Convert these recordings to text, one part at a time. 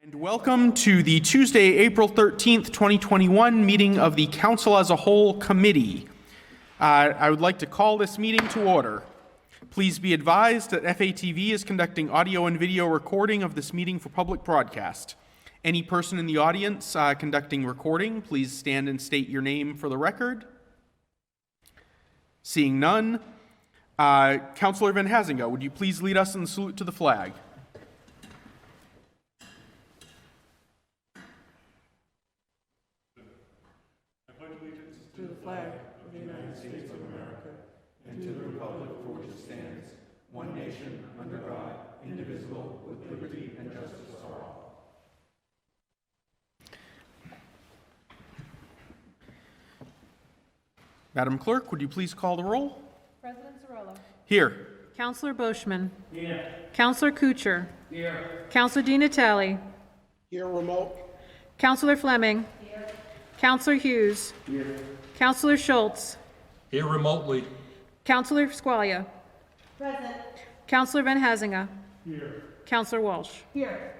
And welcome to the Tuesday, April 13th, 2021 meeting of the Council as a Whole Committee. I would like to call this meeting to order. Please be advised that FATV is conducting audio and video recording of this meeting for public broadcast. Any person in the audience conducting recording, please stand and state your name for the record. Seeing none, Councillor Van Hazinga, would you please lead us in the salute to the flag? To the flag of the United States of America and to the republic for which it stands, one nation, under God, indivisible, with liberty and justice for all. Madam Clerk, would you please call the roll? President Zarella. Here. Councillor Boschman. Here. Councillor Kuchar. Here. Councillor Di Natale. Here remote. Councillor Fleming. Here. Councillor Hughes. Here. Councillor Schultz. Here remotely. Councillor Squalia. Present. Councillor Van Hazinga. Here. Councillor Walsh. Here.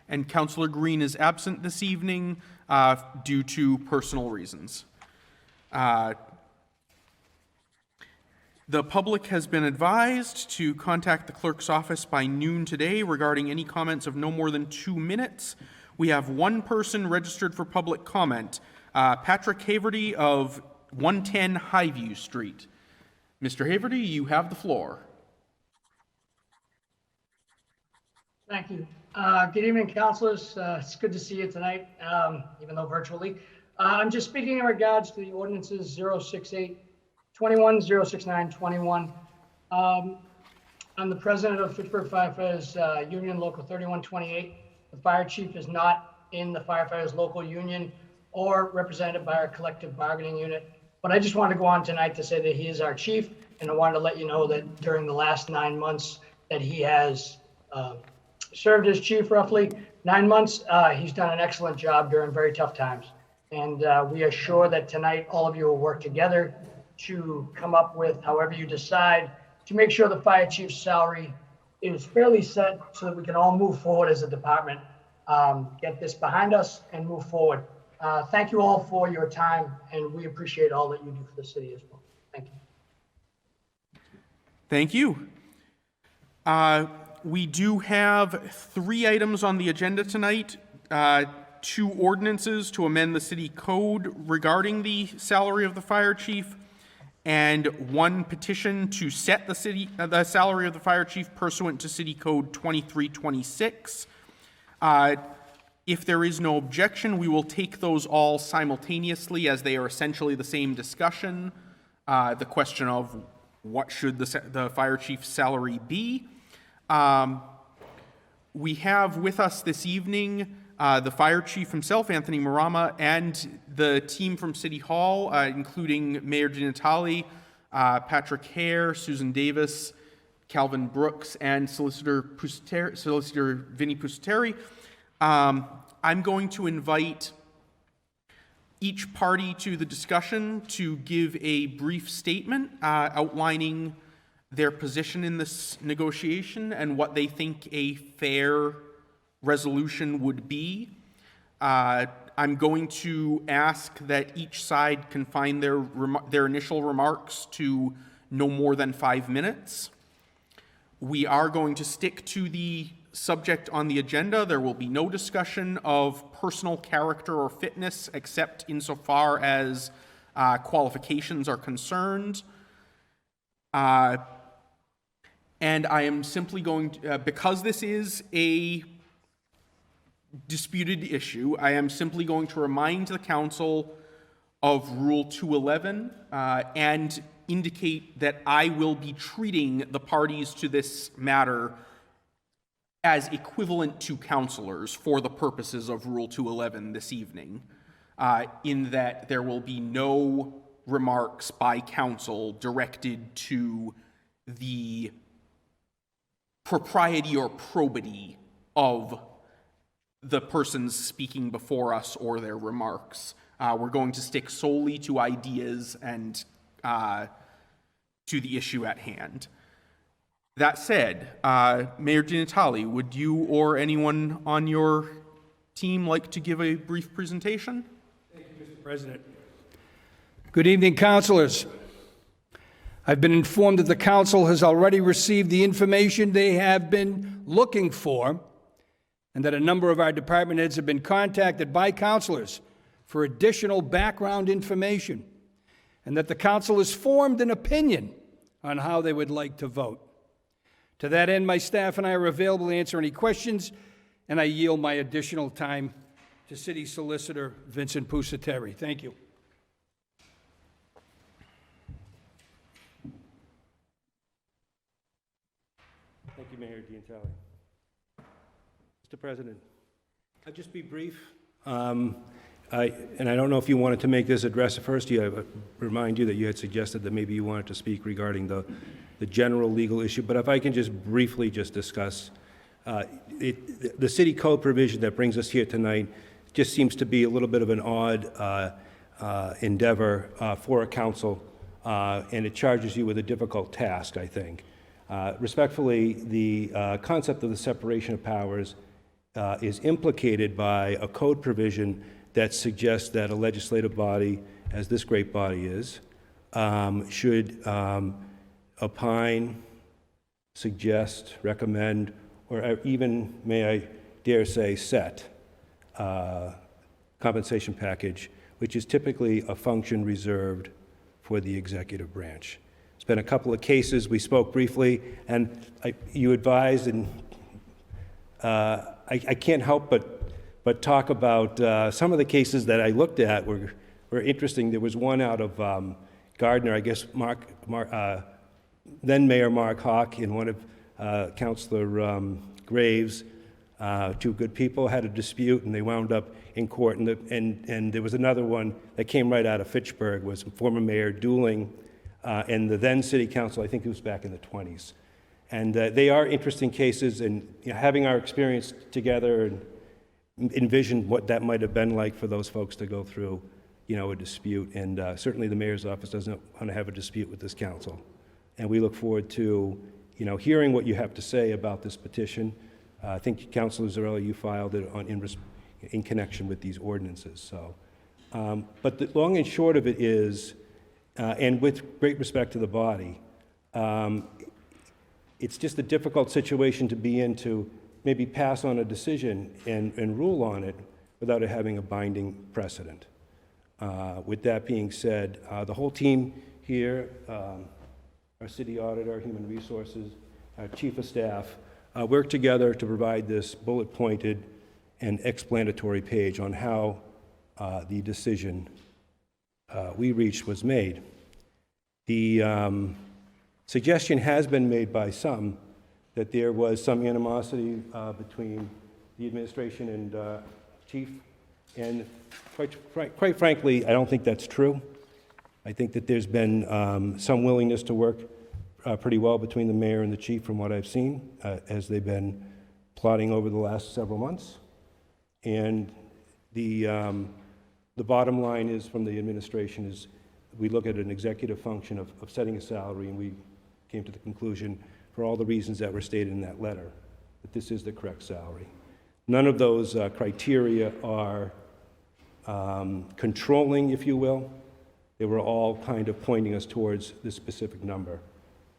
And Councillor Green is absent this evening due to personal reasons. The public has been advised to contact the clerk's office by noon today regarding any comments of no more than 2 minutes. We have one person registered for public comment, Patrick Haverty of 110 Highview Street. Mr. Haverty, you have the floor. Thank you. Good evening, councilors. It's good to see you tonight, even though virtually. I'm just speaking in regards to the ordinances 06821, 06921. I'm the president of Fitchburg Firefighters Union Local 3128. The fire chief is not in the firefighters local union or represented by our collective bargaining unit. But I just wanted to go on tonight to say that he is our chief, and I wanted to let you know that during the last 9 months that he has served as chief, roughly 9 months, he's done an excellent job during very tough times. And we are sure that tonight all of you will work together to come up with, however you decide, to make sure the fire chief's salary is fairly set so that we can all move forward as a department, get this behind us and move forward. Thank you all for your time, and we appreciate all that you do for the city as well. Thank you. Thank you. We do have 3 items on the agenda tonight. 2 ordinances to amend the city code regarding the salary of the fire chief, and 1 petition to set the salary of the fire chief pursuant to City Code 2326. If there is no objection, we will take those all simultaneously as they are essentially the same discussion. The question of what should the fire chief's salary be. We have with us this evening the fire chief himself, Anthony Marama, and the team from City Hall, including Mayor Di Natale, Patrick Hare, Susan Davis, Calvin Brooks, and Solicitor Vinnie Pusateri. I'm going to invite each party to the discussion to give a brief statement outlining their position in this negotiation and what they think a fair resolution would be. I'm going to ask that each side confine their initial remarks to no more than 5 minutes. We are going to stick to the subject on the agenda. There will be no discussion of personal character or fitness except insofar as qualifications are concerned. And I am simply going to, because this is a disputed issue, I am simply going to remind the council of Rule 211 and indicate that I will be treating the parties to this matter as equivalent to councilors for the purposes of Rule 211 this evening, in that there will be no remarks by council directed to the propriety or probity of the persons speaking before us or their remarks. We're going to stick solely to ideas and to the issue at hand. That said, Mayor DiNatale, would you or anyone on your team like to give a brief presentation? President. Good evening, councilors. I've been informed that the council has already received the information they have been looking for, and that a number of our department heads have been contacted by councilors for additional background information, and that the council has formed an opinion on how they would like to vote. To that end, my staff and I are available to answer any questions, and I yield my additional time to City Solicitor Vincent Pusateri. Thank you. Thank you, Mayor DiNatale. Mr. President, I'll just be brief. And I don't know if you wanted to make this address first. I remind you that you had suggested that maybe you wanted to speak regarding the general legal issue. But if I can just briefly just discuss the city code provision that brings us here tonight just seems to be a little bit of an odd endeavor for a council, and it charges you with a difficult task, I think. Respectfully, the concept of the separation of powers is implicated by a code provision that suggests that a legislative body, as this great body is, should opine, suggest, recommend, or even, may I dare say, set compensation package, which is typically a function reserved for the executive branch. There's been a couple of cases, we spoke briefly, and you advised, and I can't help but talk about some of the cases that I looked at were interesting. There was one out of Gardner, I guess then Mayor Mark Hawk and one of Councilor Graves, two good people, had a dispute, and they wound up in court. And there was another one that came right out of Fitchburg, was former Mayor Dooling and the then City Council, I think it was back in the 20s. And they are interesting cases, and having our experience together and envision what that might have been like for those folks to go through, a dispute. And certainly the mayor's office doesn't want to have a dispute with this council. And we look forward to, hearing what you have to say about this petition. I think, Councilor Zarella, you filed it in connection with these ordinances. So, but the long and short of it is, and with great respect to the body, it's just a difficult situation to be in to maybe pass on a decision and rule on it without it having a binding precedent. With that being said, the whole team here, our city auditor, human resources, our chief of staff, work together to provide this bullet-pointed and explanatory page on how the decision we reached was made. The suggestion has been made by some that there was some animosity between the administration and chief, and quite frankly, I don't think that's true. I think that there's been some willingness to work pretty well between the mayor and the chief from what I've seen as they've been plotting over the last several months. And the bottom line is from the administration is we look at an executive function of setting a salary, and we came to the conclusion, for all the reasons that were stated in that letter, that this is the correct salary. None of those criteria are controlling, if you will. They were all kind of pointing us towards this specific number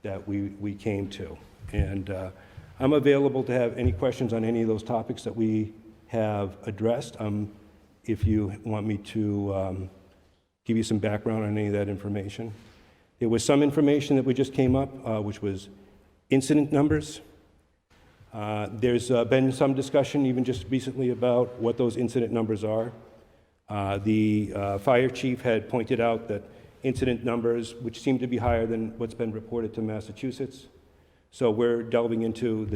that we came to. And I'm available to have any questions on any of those topics that we have addressed. If you want me to give you some background on any of that information. There was some information that we just came up, which was incident numbers. There's been some discussion even just recently about what those incident numbers are. The fire chief had pointed out that incident numbers, which seem to be higher than what's been reported to Massachusetts. So we're delving into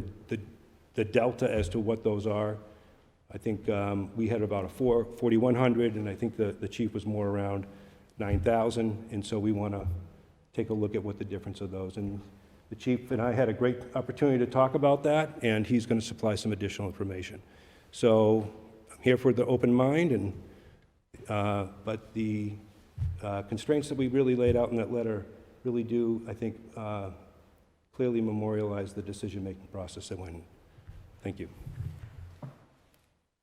the delta as to what those are. I think we had about a 4,100, and I think the chief was more around 9,000, and so we want to take a look at what the difference of those. And the chief and I had a great opportunity to talk about that, and he's going to supply some additional information. So I'm here for the open mind, and but the clearly memorialize the decision-making process that went in. Thank you.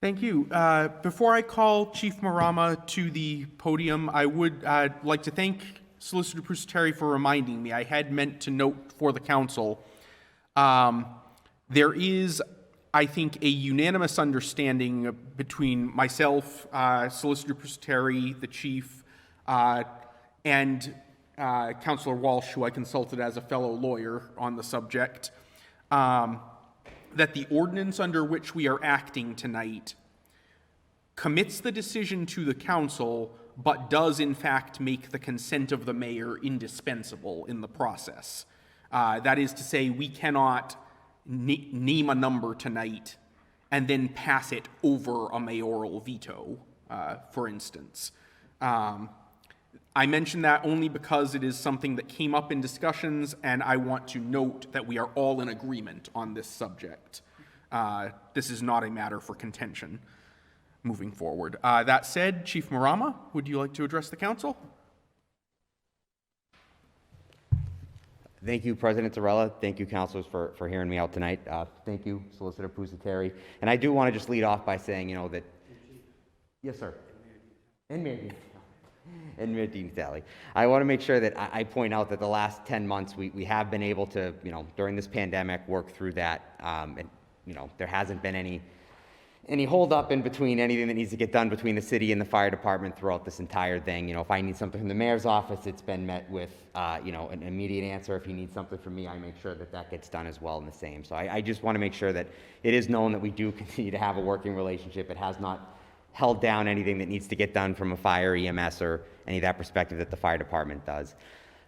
Thank you. Before I call Chief Marama to the podium, I would like to thank Solicitor Pusateri for reminding me. I had meant to note for the council, there is, I think, a unanimous understanding between myself, Solicitor Pusateri, the chief, and Councilor Walsh, who I consulted as a fellow lawyer on the subject, that the ordinance under which we are acting tonight commits the decision to the council, but does in fact make the consent of the mayor indispensable in the process. That is to say, we cannot name a number tonight and then pass it over a mayoral veto, for instance. I mention that only because it is something that came up in discussions, and I want to note that we are all in agreement on this subject. This is not a matter for contention moving forward. That said, Chief Marama, would you like to address the council? Thank you, President Zarella. Thank you, councilors, for hearing me out tonight. Thank you, Solicitor Pusateri. And I do want to just lead off by saying, that... Yes, sir. And Mayor Dean. And Mayor Dean Talley. I want to make sure that I point out that the last 10 months, we have been able to, during this pandemic, work through that. And, there hasn't been any hold up in between anything that needs to get done between the city and the fire department throughout this entire thing. If I need something from the mayor's office, it's been met with, an immediate answer. If he needs something from me, I make sure that gets done as well in the same. So I just want to make sure that it is known that we do continue to have a working relationship. It has not held down anything that needs to get done from a fire, EMS, or any of that perspective that the fire department does.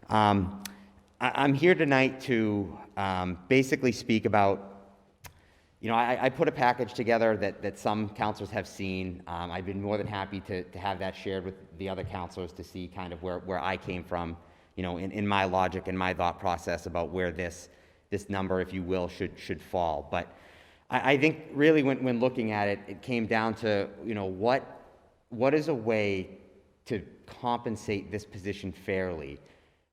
I'm here tonight to basically speak about, I put a package together that some councilors have seen. I've been more than happy to have that shared with the other councilors to see kind of where I came from, in my logic and my thought process about where this number, if you will, should fall. But I think really when looking at it, it came down to, what is a way to compensate this position fairly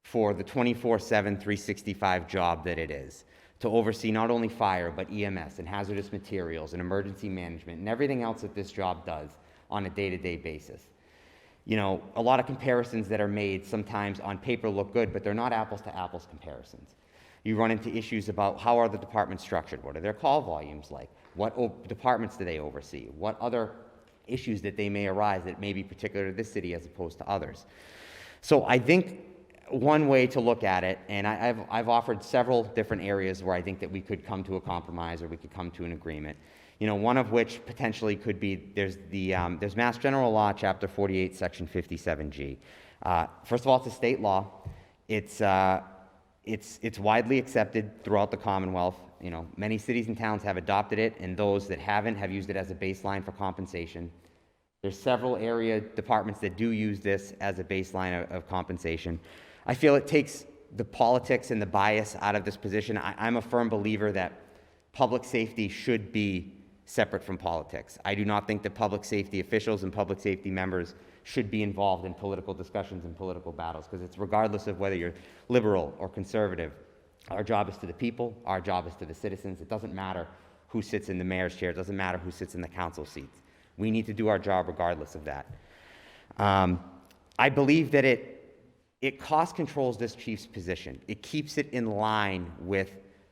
for the 24/7, 365 job that it is, to oversee not only fire, but EMS and hazardous materials and emergency management and everything else that this job does on a day-to-day basis. A lot of comparisons that are made sometimes on paper look good, but they're not apples to apples comparisons. You run into issues about how are the departments structured? What are their call volumes like? What departments do they oversee? What other issues that they may arise that may be particular to this city as opposed to others? So I think one way to look at it, and I've offered several different areas where I think that we could come to a compromise or we could come to an agreement. One of which potentially could be there's Mass General Law, Chapter 48, Section 57G. First of all, it's a state law. It's widely accepted throughout the Commonwealth. Many cities and towns have adopted it, and those that haven't have used it as a baseline for compensation. There's several area departments that do use this as a baseline of compensation. I feel it takes the politics and the bias out of this position. I'm a firm believer that public safety should be separate from politics. I do not think that public safety officials and public safety members should be involved in political discussions and political battles, because it's regardless of whether you're liberal or conservative. Our job is to the people. Our job is to the citizens. It doesn't matter who sits in the mayor's chair. It doesn't matter who sits in the council seats. We need to do our job regardless of that. I believe that it cost controls this chief's position. It keeps it in line with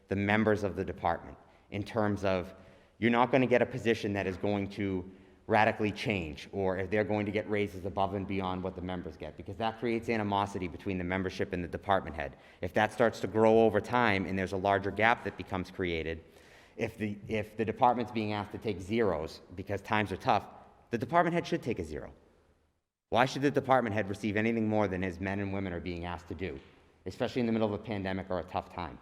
the members of the department in terms of you're not going to get a position that is going to radically change, or if they're going to get raises above and beyond what the members get, because that creates animosity between the membership and the department head. If that starts to grow over time and there's a larger gap that becomes created, if the department's being asked to take zeros because times are tough, the department head should take a zero. Why should the department head receive anything more than his men and women are being asked to do, especially in the middle of a pandemic or a tough time?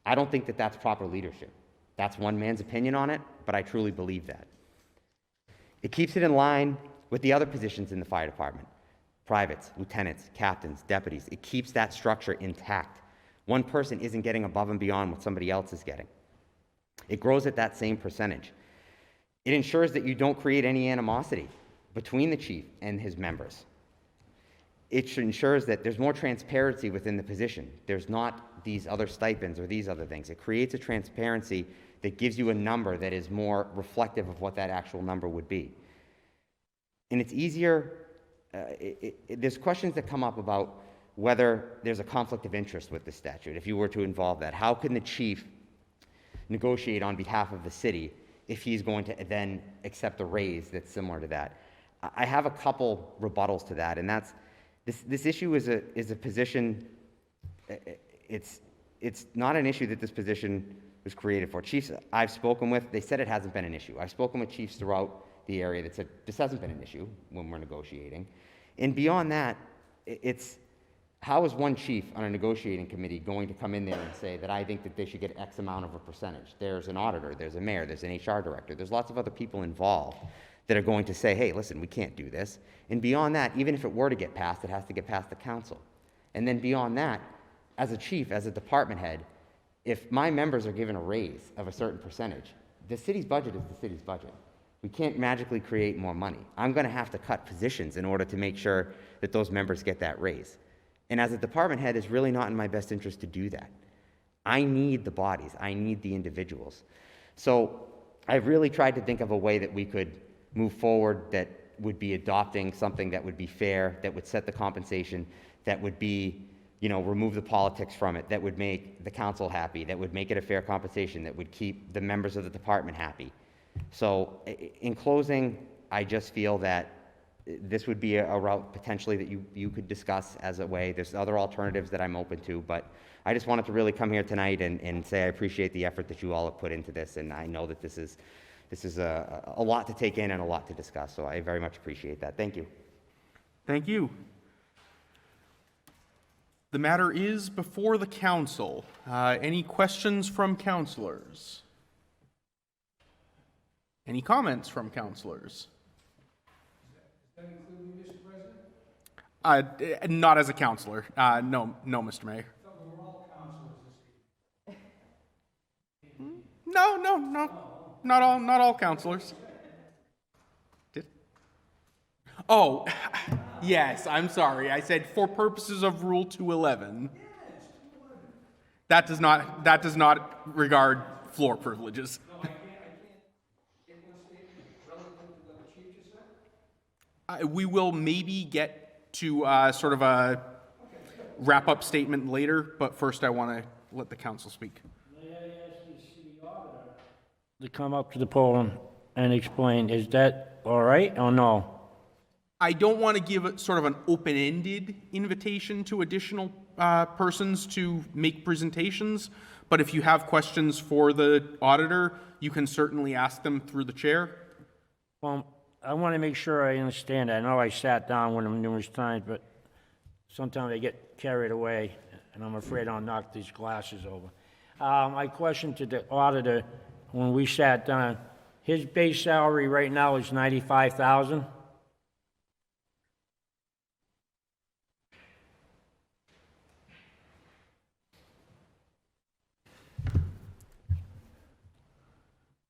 I don't think that that's proper leadership. That's one man's opinion on it, but I truly believe that. It keeps it in line with the other positions in the fire department. Privates, lieutenants, captains, deputies. It keeps that structure intact. One person isn't getting above and beyond what somebody else is getting. It grows at that same percentage. It ensures that you don't create any animosity between the chief and his members. it ensures that there's more transparency within the position. There's not these other stipends or these other things. It creates a transparency that gives you a number that is more reflective of what that actual number would be. And it's easier, there's questions that come up about whether there's a conflict of interest with the statute, if you were to involve that. How can the chief negotiate on behalf of the city if he's going to then accept a raise that's similar to that? I have a couple rebuttals to that, and that's, this issue is a position, it's not an issue that this position was created for. Chiefs I've spoken with, they said it hasn't been an issue. I've spoken with chiefs throughout the area that said this hasn't been an issue when we're negotiating. And beyond that, it's, how is one chief on a negotiating committee going to come in there and say that I think that they should get X amount of a percentage? There's an auditor, there's a mayor, there's an HR director, there's lots of other people involved that are going to say, hey, listen, we can't do this. And beyond that, even if it were to get passed, it has to get past the council. And then beyond that, as a chief, as a department head, if my members are given a raise of a certain percentage, the city's budget is the city's budget. We can't magically create more money. I'm going to have to cut positions in order to make sure that those members get that raise. And as a department head, it's really not in my best interest to do that. I need the bodies. I need the individuals. So I've really tried to think of a way that we could move forward that would be adopting something that would be fair, that would set the compensation, that would be, you know, remove the politics from it, that would make the council happy, that would make it a fair compensation, that would keep the members of the department happy. So in closing, I just feel that this would be a route potentially that you could discuss as a way. There's other alternatives that I'm open to, but I just wanted to really come here tonight and say I appreciate the effort that you all have put into this, and I know that this is a lot to take in and a lot to discuss, so I very much appreciate that. Thank you. Thank you. The matter is before the council. Any questions from councilors? Any comments from councilors? Not as a councilor. No, Mr. Mayor. No. Not all councilors. Oh, yes, I'm sorry. I said for purposes of Rule 211. That does not regard floor privileges. We will maybe get to sort of a wrap-up statement later, but first I want to let the council speak. May I ask the city auditor to come up to the podium and explain, is that all right or no? I don't want to give sort of an open-ended invitation to additional persons to make presentations, but if you have questions for the auditor, you can certainly ask them through the chair. Well, I want to make sure I understand. I know I sat down with them numerous times, but sometimes I get carried away, and I'm afraid I'll knock these glasses over. My question to the auditor, when we sat down, his base salary right now is $95,000.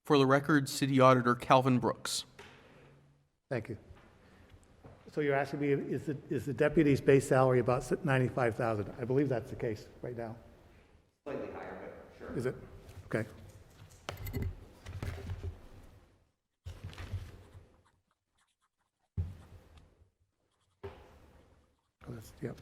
For the record, City Auditor Calvin Brooks. Thank you. So you're asking me, is the deputy's base salary about $95,000? I believe that's the case right now. Slightly higher, but sure. Is it? Okay. Oh, that's, yep.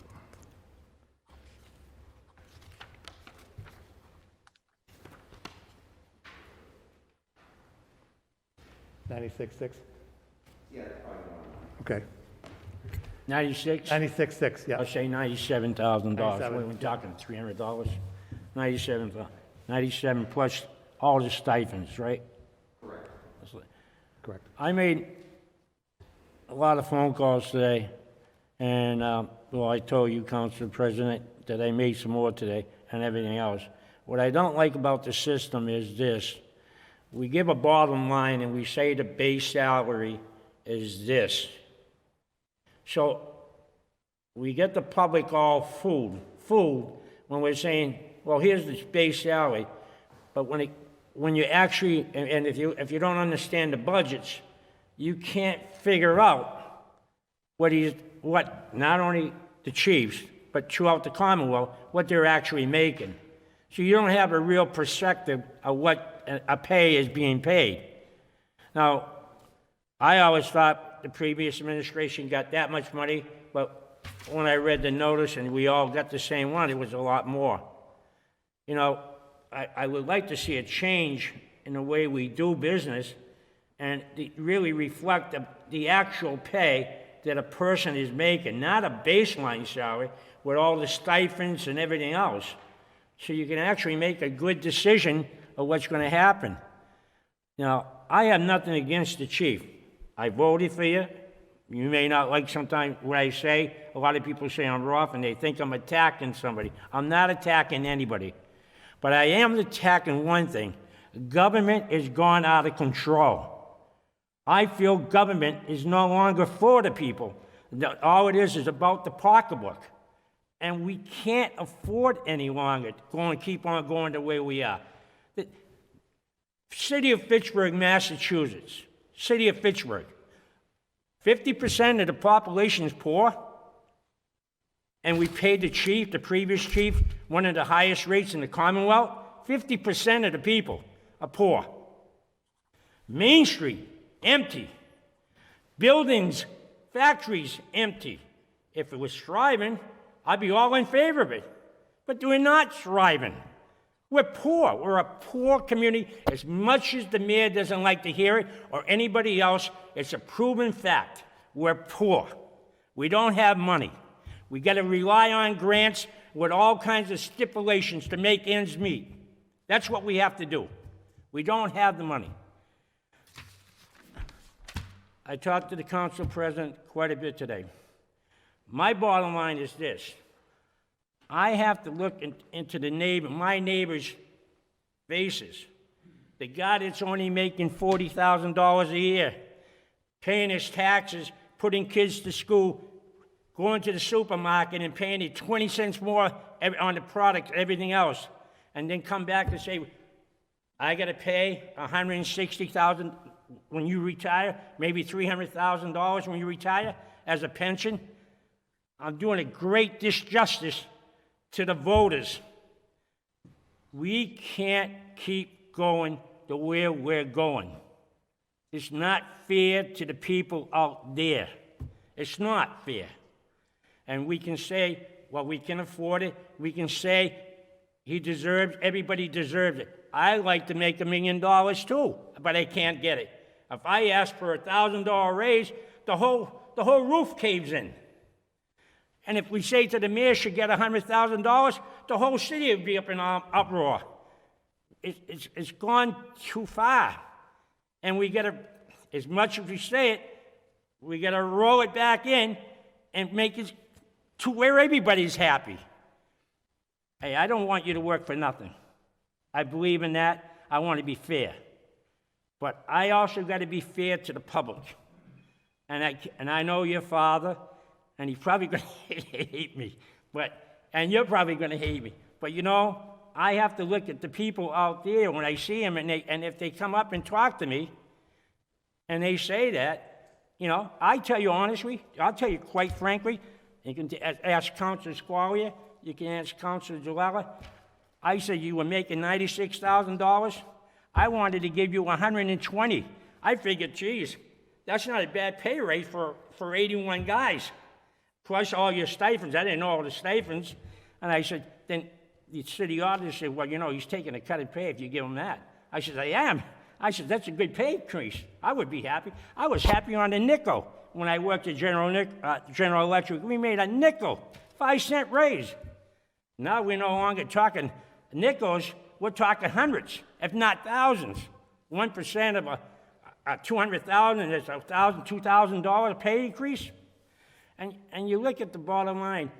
$96,600? Yeah, that's probably more. Okay. 96? $96,600, yeah. I'll say $97,000. 97. We're talking $300. 97 plus all the stipends, right? Correct. Correct. I made a lot of phone calls today, and, well, I told you, Council President, that I made some more today and everything else. What I don't like about the system is this. We give a bottom line and we say the base salary is this. So we get the public all fooled when we're saying, well, here's the base salary. But when you actually, and if you don't understand the budgets, you can't figure out what not only the chiefs, but throughout the Commonwealth, what they're actually making. So you don't have a real perspective of what a pay is being paid. Now, I always thought the previous administration got that much money, but when I read the notice and we all got the same one, it was a lot more. You know, I would like to see a change in the way we do business and really reflect the actual pay that a person is making, not a baseline salary with all the stipends and everything else. So you can actually make a good decision of what's going to happen. Now, I have nothing against the chief. I voted for you. You may not like sometimes what I say. A lot of people say I'm rough and they think I'm attacking somebody. I'm not attacking anybody. But I am attacking one thing. Government has gone out of control. I feel government is no longer for the people. All it is about the pocketbook. And we can't afford any longer to keep on going the way we are. The city of Fitchburg, Massachusetts, city of Fitchburg, 50% of the population is poor, and we paid the chief, the previous chief, one of the highest rates in the Commonwealth. 50% of the people are poor. Main Street, empty. Buildings, factories, empty. If it was thriving, I'd be all in favor of it. But we're not thriving. We're poor. We're a poor community. As much as the mayor doesn't like to hear it, or anybody else, it's a proven fact. We're poor. We don't have money. We got to rely on grants with all kinds of stipulations to make ends meet. That's what we have to do. We don't have the money. I talked to the council president quite a bit today. My bottom line is this. I have to look into my neighbor's faces. The guy that's only making $40,000 a year, paying his taxes, putting kids to school, going to the supermarket and paying it 20 cents more on the product, everything else, and then come back and say, I got to pay $160,000 when you retire, maybe $300,000 when you retire as a pension. I'm doing a great disjustice to the voters. We can't keep going to where we're going. It's not fair to the people out there. It's not fair. And we can say, well, we can afford it. We can say everybody deserves it. I like to make $1 million too, but I can't get it. If I ask for a $1,000 raise, the whole roof caves in. And if we say to the mayor should get $100,000, the whole city would be up in uproar. It's gone too far. And we got to, as much as we say it, we got to roll it back in and make it to where everybody's happy. Hey, I don't want you to work for nothing. I believe in that. I want to be fair. But I also got to be fair to the public. And I know your father, and he's probably going to hate me, and you're probably going to hate me. But you know, I have to look at the people out there when I see them, and if they come up and talk to me, and they say that, you know, I tell you honestly, I'll tell you quite frankly, you can ask Councilor Squalia, you can ask Councilor Gillella. I said you were making $96,000. I wanted to give you $120,000. I figured, geez, that's not a bad pay rate for 81 guys. Plus all your stipends. I didn't know all the stipends. And I said, then the city auditor said, well, you know, he's taking a cut of pay if you give him that. I said, I am. I said, that's a good pay increase. I would be happy. I was happy on the nickel when I worked at General Electric. We made a nickel, 5-cent raise. Now we're no longer talking nickels. We're talking hundreds, if not thousands. 1% of a $200,000 is $1,000, $2,000 pay increase. And you look at the bottom line.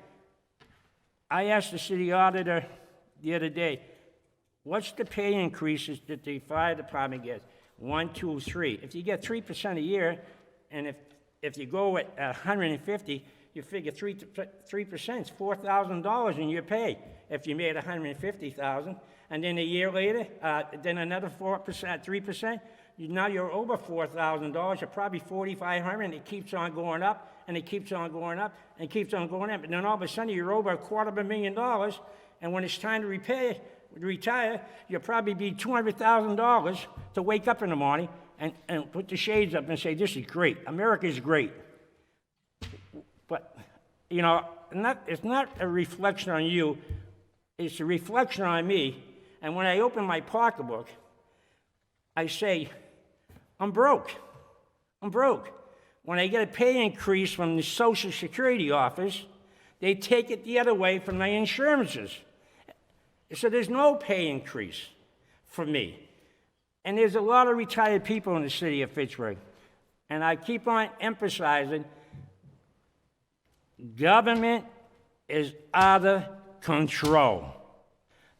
I asked the city auditor the other day, what's the pay increases that the fire department gets? 1, 2, 3. If you get 3% a year, and if you go at 150, you figure 3% is $4,000 in your pay. If you made $150,000, and then a year later, then another 4%, 3%, now you're over $4,000, you're probably $4,500, and it keeps on going up, and it keeps on going up, and it keeps on going up. And then all of a sudden, you're over $250,000, and when it's time to retire, you'll probably be $200,000 to wake up in the morning and put the shades up and say, this is great. America's great. But, you know, it's not a reflection on you. It's a reflection on me. And when I open my pocketbook, I say, I'm broke. I'm broke. When I get a pay increase from the Social Security office, they take it the other way from my insurances. So there's no pay increase for me. And there's a lot of retired people in the city of Fitchburg. And I keep on emphasizing, government is out of control.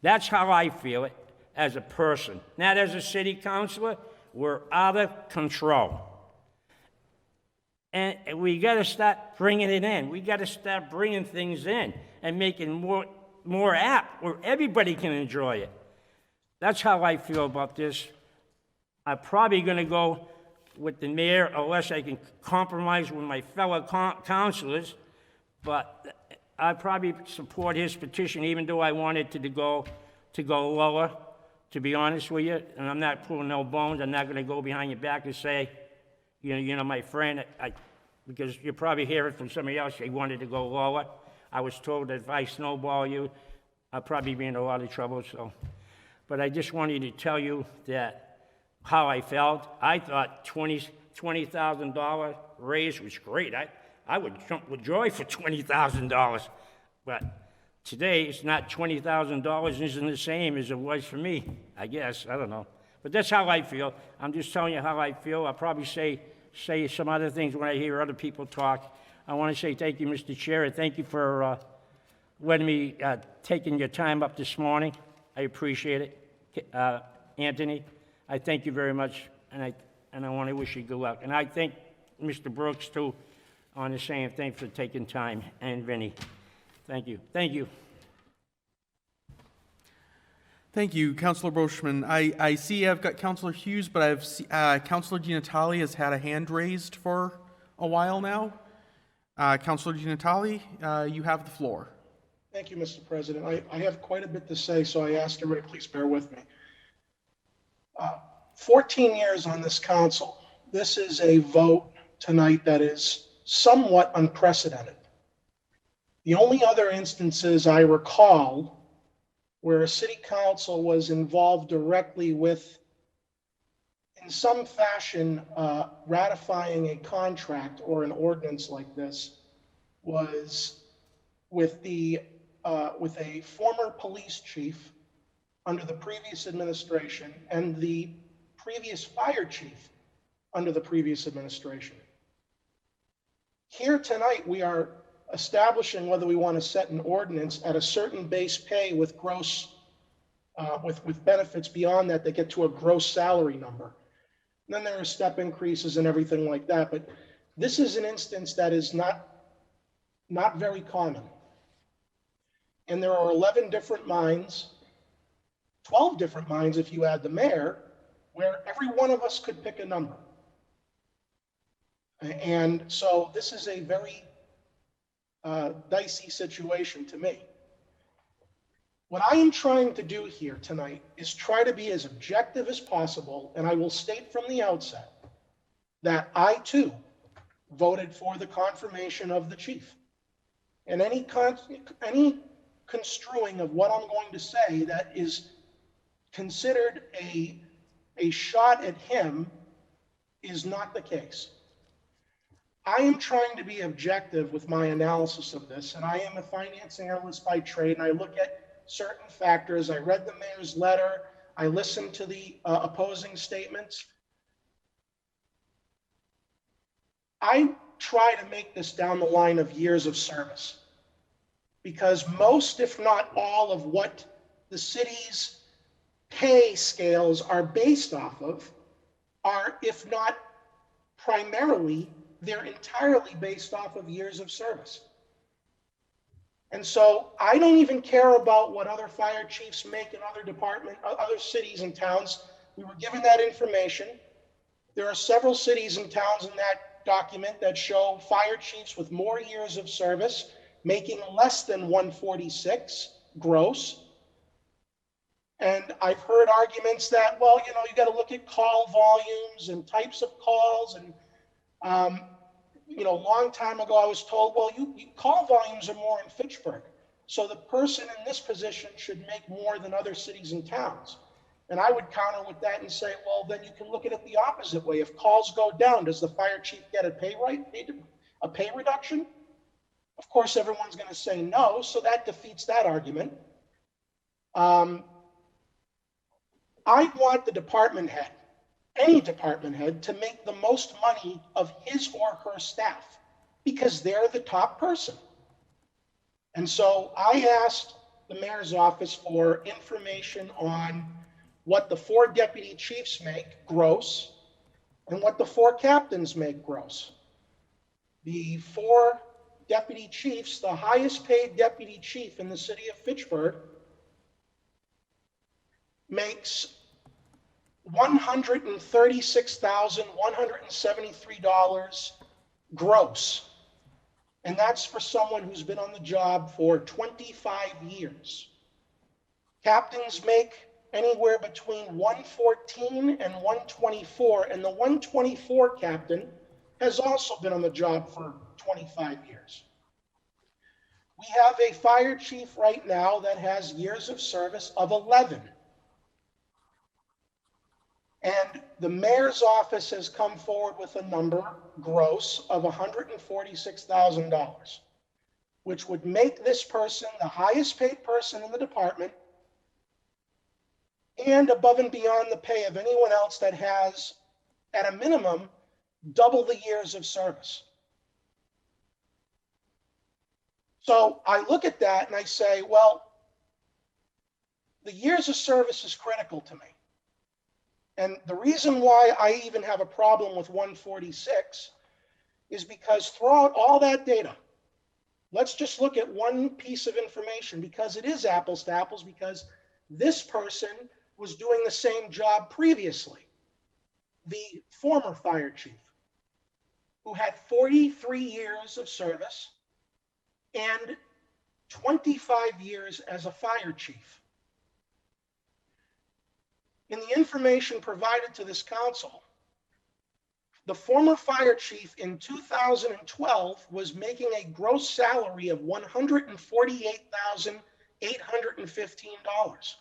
That's how I feel it as a person. Not as a city councilor, we're out of control. And we got to start bringing it in. We got to start bringing things in and making more apt where everybody can enjoy it. That's how I feel about this. I'm probably going to go with the mayor unless I can compromise with my fellow councilors, but I probably support his petition, even though I wanted to go lower, to be honest with you. And I'm not pulling no bones. I'm not going to go behind your back and say, you know, my friend, because you probably hear it from somebody else, they wanted to go lower. I was told that if I snowball you, I'll probably be in a lot of trouble. So, but I just wanted to tell you that how I felt. I thought $20,000 raise was great. I would jump with joy for $20,000. But today, it's not $20,000 isn't the same as it was for me, I guess. I don't know. But that's how I feel. I'm just telling you how I feel. I'll probably say some other things when I hear other people talk. I want to say thank you, Mr. Chair, and thank you for letting me taking your time up this morning. I appreciate it. Anthony, I thank you very much, and I want to wish you good luck. And I thank Mr. Brooks, too, on the same thing for taking time, and Vinnie. Thank you. Thank you. Thank you, Councilor Brochman. I see I've got Councilor Hughes, but Councilor Di Natale has had a hand raised for a while now. Councilor Di Natale, you have the floor. Thank you, Mr. President. I have quite a bit to say, so I ask everybody, please bear with me. 14 years on this council. This is a vote tonight that is somewhat unprecedented. The only other instances I recall where a city council was involved directly with, in some fashion, ratifying a contract or an ordinance like this was with a former police chief under the previous administration and the previous fire chief under the previous administration. Here tonight, we are establishing whether we want to set an ordinance at a certain base pay with gross, with benefits beyond that, they get to a gross salary number. And then there are step increases and everything like that. But this is an instance that is not very common. And there are 11 different mines, 12 different mines if you add the mayor, where every one of us could pick a number. And so this is a very dicey situation to me. What I am trying to do here tonight is try to be as objective as possible, and I will state from the outset that I too voted for the confirmation of the chief. And any construing of what I'm going to say that is considered a shot at him is not the case. I am trying to be objective with my analysis of this, and I am a finance analyst by trade, and I look at certain factors. I read the mayor's letter. I listened to the opposing statements. I try to make this down the line of years of service, because most, if not all, of what the city's pay scales are based off of are, if not primarily, they're entirely based off of years of service. And so I don't even care about what other fire chiefs make in other cities and towns. We were given that information. There are several cities and towns in that document that show fire chiefs with more years of service making less than 146 gross. And I've heard arguments that, well, you got to look at call volumes and types of calls. And, a long time ago, I was told, well, call volumes are more in Fitchburg. So the person in this position should make more than other cities and towns. And I would counter with that and say, well, then you can look at it the opposite way. If calls go down, does the fire chief get a pay reduction? Of course, everyone's going to say no, so that defeats that argument. I want the department head, any department head, to make the most money of his or her staff because they're the top person. And so I asked the mayor's office for information on what the 4 deputy chiefs make gross and what the 4 captains make gross. The 4 deputy chiefs, the highest paid deputy chief in the city of Fitchburg, makes $136,173 gross. And that's for someone who's been on the job for 25 years. Captains make anywhere between 114 and 124, and the 124 captain has also been on the job for 25 years. We have a fire chief right now that has years of service of 11. And the mayor's office has come forward with a number gross of $146,000, which would make this person the highest paid person in the department and above and beyond the pay of anyone else that has, at a minimum, double the years of service. So I look at that and I say, well, the years of service is critical to me. And the reason why I even have a problem with 146 is because throughout all that data, let's just look at one piece of information because it is apples to apples, because this person was doing the same job previously. The former fire chief, who had 43 years of service and 25 years as a fire chief. In the information provided to this council, the former fire chief in 2012 was making a gross salary of $148,815.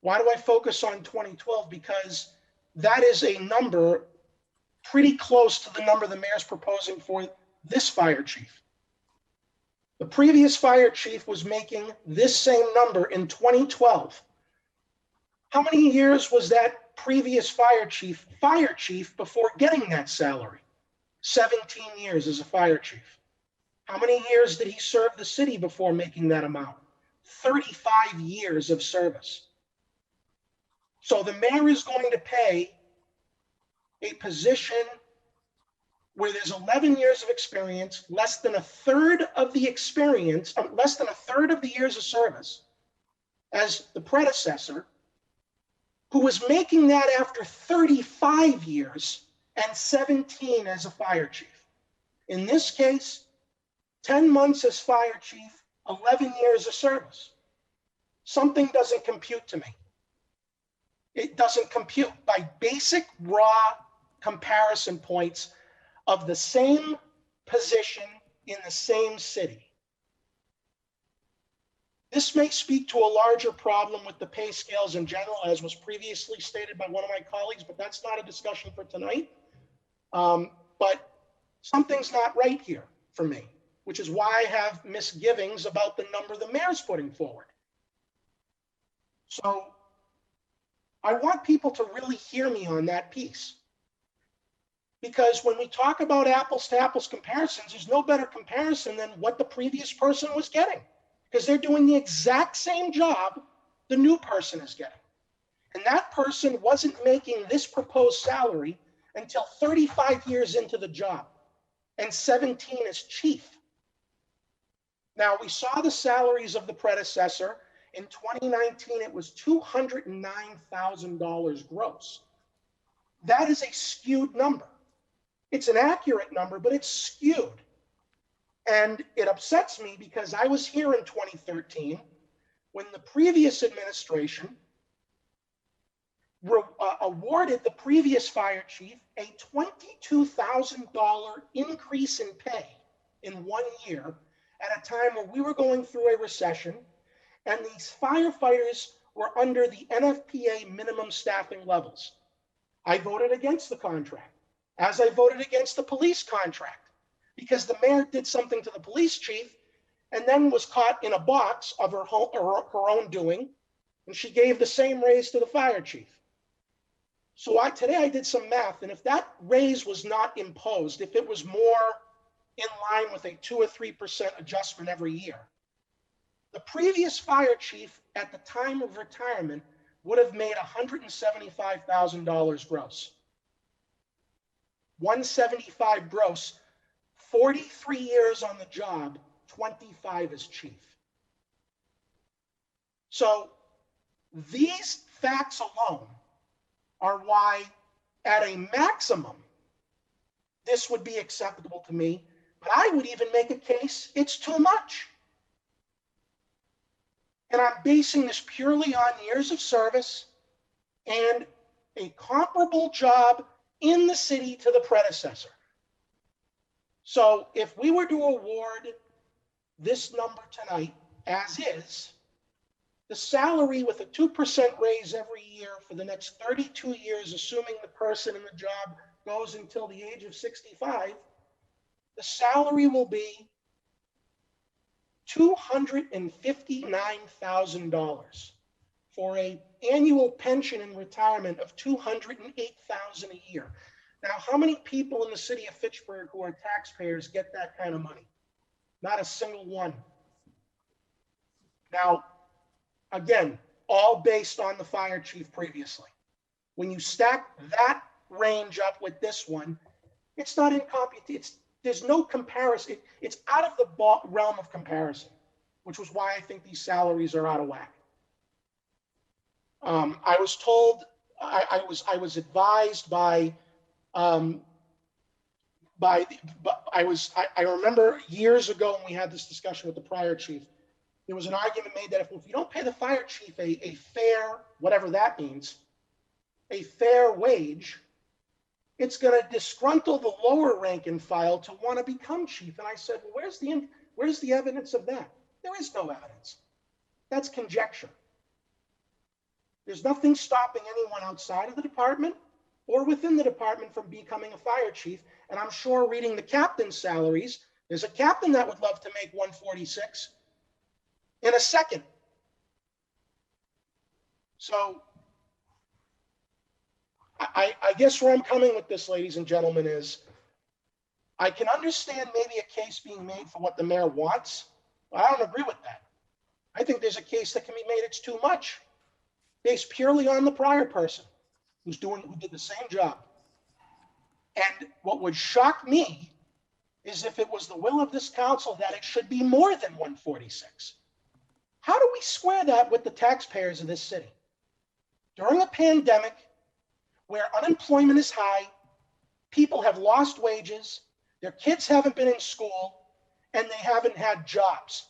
Why do I focus on 2012? Because that is a number pretty close to the number the mayor's proposing for this fire chief. The previous fire chief was making this same number in 2012. How many years was that previous fire chief before getting that salary? 17 years as a fire chief. How many years did he serve the city before making that amount? 35 years of service. So the mayor is going to pay a position where there's 11 years of experience, less than a third of the experience, less than a third of the years of service as the predecessor, who was making that after 35 years and 17 as a fire chief. In this case, 10 months as fire chief, 11 years of service. Something doesn't compute to me. It doesn't compute by basic raw comparison points of the same position in the same city. This may speak to a larger problem with the pay scales in general, as was previously stated by one of my colleagues, but that's not a discussion for tonight. But something's not right here for me, which is why I have misgivings about the number the mayor's putting forward. So I want people to really hear me on that piece. Because when we talk about apples to apples comparisons, there's no better comparison than what the previous person was getting. Because they're doing the exact same job the new person is getting. And that person wasn't making this proposed salary until 35 years into the job and 17 as chief. Now, we saw the salaries of the predecessor. In 2019, it was $209,000 gross. that is a skewed number. It's an accurate number, but it's skewed. And it upsets me because I was here in 2013 when the previous administration awarded the previous fire chief a $22,000 increase in pay in 1 year at a time where we were going through a recession and these firefighters were under the NFPA minimum staffing levels. I voted against the contract, as I voted against the police contract, because the mayor did something to the police chief and then was caught in a box of her own doing, and she gave the same raise to the fire chief. So today I did some math, and if that raise was not imposed, if it was more in line with a 2 or 3% adjustment every year, the previous fire chief at the time of retirement would have made $175,000 gross. 175 gross, 43 years on the job, 25 as chief. So these facts alone are why, at a maximum, this would be acceptable to me, but I would even make a case it's too much. And I'm basing this purely on years of service and a comparable job in the city to the predecessor. So if we were to award this number tonight as is, the salary with a 2% raise every year for the next 32 years, assuming the person in the job goes until the age of 65, the salary will be $259,000 for an annual pension and retirement of $208,000 a year. Now, how many people in the city of Fitchburg who are taxpayers get that kind of money? Not a single one. Now, again, all based on the fire chief previously. When you stack that range up with this one, it's not in competition. There's no comparison. It's out of the realm of comparison, which was why I think these salaries are out of whack. I was told, I was advised by I remember years ago when we had this discussion with the prior chief, there was an argument made that if you don't pay the fire chief a fair, whatever that means, a fair wage, it's going to disgruntle the lower rank and file to want to become chief. And I said, well, where's the evidence of that? There is no evidence. That's conjecture. There's nothing stopping anyone outside of the department or within the department from becoming a fire chief. And I'm sure reading the captain's salaries, there's a captain that would love to make 146 in a second. So I guess where I'm coming with this, ladies and gentlemen, is I can understand maybe a case being made for what the mayor wants, but I don't agree with that. I think there's a case that can be made it's too much, based purely on the prior person who did the same job. And what would shock me is if it was the will of this council that it should be more than 146. How do we square that with the taxpayers of this city? During a pandemic where unemployment is high, people have lost wages, their kids haven't been in school, and they haven't had jobs.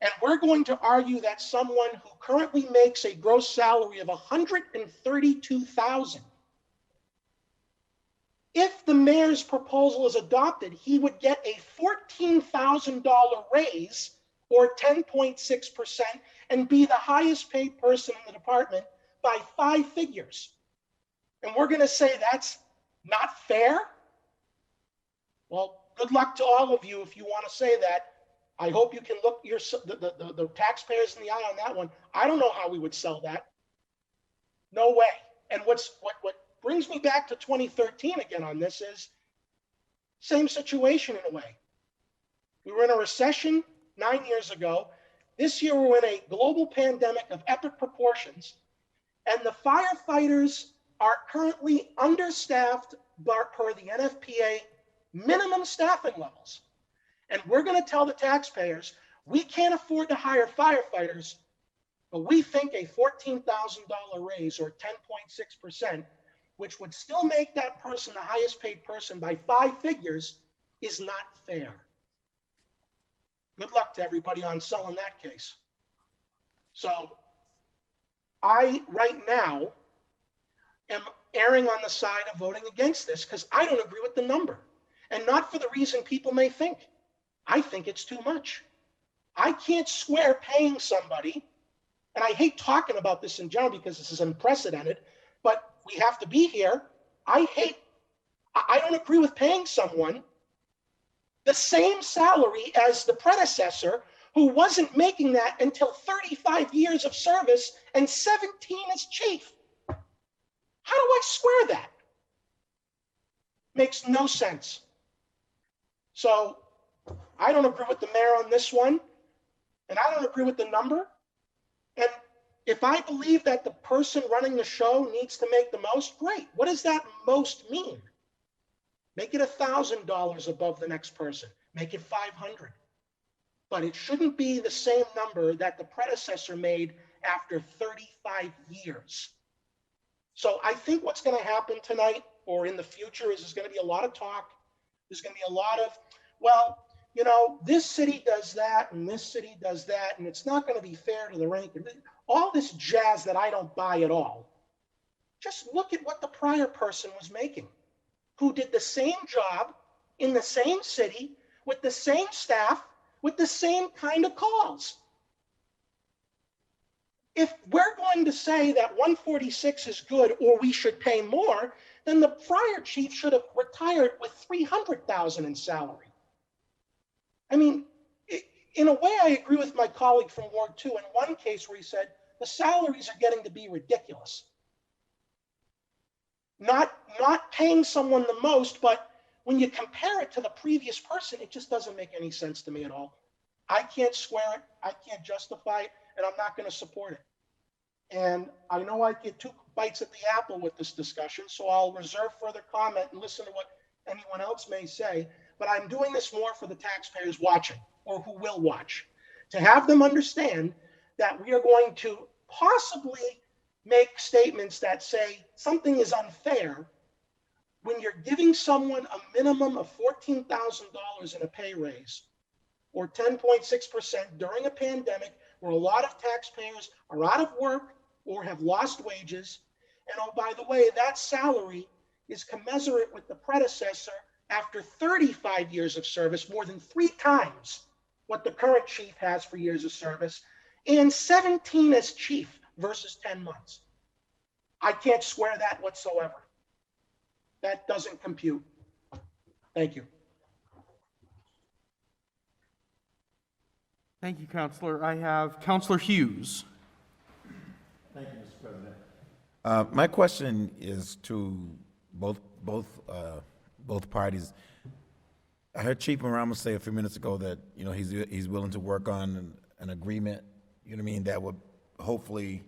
And we're going to argue that someone who currently makes a gross salary of $132,000, if the mayor's proposal is adopted, he would get a $14,000 raise, or 10.6%, and be the highest paid person in the department by 5 figures. And we're going to say that's not fair? Well, good luck to all of you if you want to say that. I hope you can look the taxpayers in the eye on that one. I don't know how we would sell that. No way. And what brings me back to 2013 again on this is same situation in a way. We were in a recession 9 years ago. This year we're in a global pandemic of epic proportions, and the firefighters are currently understaffed per the NFPA minimum staffing levels. And we're going to tell the taxpayers, we can't afford to hire firefighters, but we think a $14,000 raise or 10.6% which would still make that person the highest paid person by 5 figures, is not fair. Good luck to everybody on selling that case. So I, right now, am erring on the side of voting against this because I don't agree with the number. And not for the reason people may think. I think it's too much. I can't square paying somebody, and I hate talking about this in general because this is unprecedented, but we have to be here. I don't agree with paying someone the same salary as the predecessor who wasn't making that until 35 years of service and 17 as chief. How do I square that? Makes no sense. So I don't agree with the mayor on this one, and I don't agree with the number. And if I believe that the person running the show needs to make the most, great. What does that most mean? Make it $1,000 above the next person. Make it 500. But it shouldn't be the same number that the predecessor made after 35 years. So I think what's going to happen tonight or in the future is there's going to be a lot of talk. There's going to be a lot of, well, you know, this city does that and this city does that, and it's not going to be fair to the rank. All this jazz that I don't buy at all. Just look at what the prior person was making, who did the same job in the same city with the same staff with the same kind of calls. If we're going to say that 146 is good or we should pay more, then the prior chief should have retired with $300,000 in salary. I mean, in a way, I agree with my colleague from Ward 2 in one case where he said the salaries are getting to be ridiculous. Not paying someone the most, but when you compare it to the previous person, it just doesn't make any sense to me at all. I can't square it, I can't justify it, and I'm not going to support it. And I know I get 2 bites at the apple with this discussion, so I'll reserve further comment and listen to what anyone else may say. But I'm doing this more for the taxpayers watching or who will watch, to have them understand that we are going to possibly make statements that say something is unfair when you're giving someone a minimum of $14,000 in a pay raise or 10.6% during a pandemic where a lot of taxpayers are out of work or have lost wages. And oh, by the way, that salary is commensurate with the predecessor after 35 years of service, more than 3 times what the current chief has for years of service, and 17 as chief versus 10 months. I can't square that whatsoever. That doesn't compute. Thank you. Thank you, Counselor. I have Counselor Hughes. Thank you, Mr. President. My question is to both parties. I heard Chief Marama say a few minutes ago that, you know, he's willing to work on an agreement, you know what I mean, that would hopefully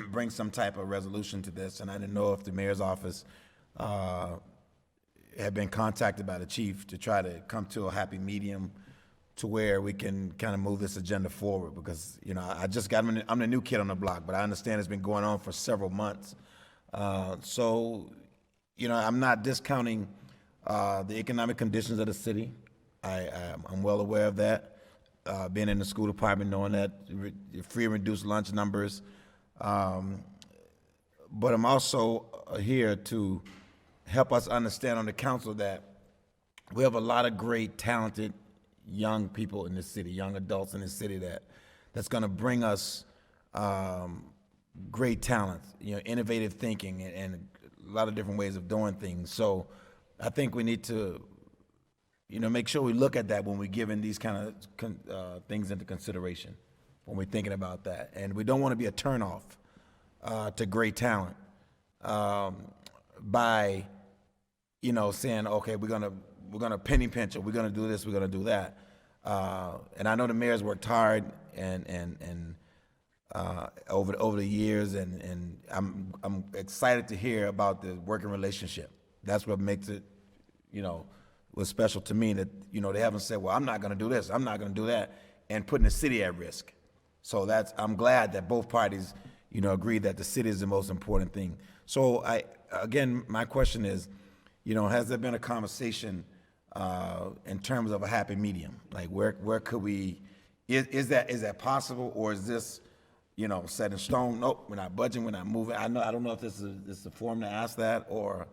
bring some type of resolution to this. And I didn't know if the mayor's office had been contacted by the chief to try to come to a happy medium to where we can kind of move this agenda forward, because, you know, I'm the new kid on the block, but I understand it's been going on for several months. So, you know, I'm not discounting the economic conditions of the city. I'm well aware of that. Being in the school department, knowing that free and reduced lunch numbers. But I'm also here to help us understand on the council that we have a lot of great, talented young people in this city, young adults in this city that's going to bring us great talent, you know, innovative thinking and a lot of different ways of doing things. So I think we need to, you know, make sure we look at that when we're giving these kind of things into consideration, when we're thinking about that. And we don't want to be a turnoff to great talent by, you know, saying, okay, we're gonna penny pinch it, we're gonna do this, we're gonna do that. And I know the mayor's worked hard and over the years, and I'm excited to hear about the working relationship. That's what makes it, you know, was special to me, that, you know, they haven't said, well, I'm not gonna do this, I'm not gonna do that, and putting the city at risk. So I'm glad that both parties, you know, agree that the city is the most important thing. So again, my question is, has there been a conversation in terms of a happy medium? Like, where could we, is that possible, or is this, set in stone? Nope, we're not budging, we're not moving. I don't know if this is the forum to ask that, or,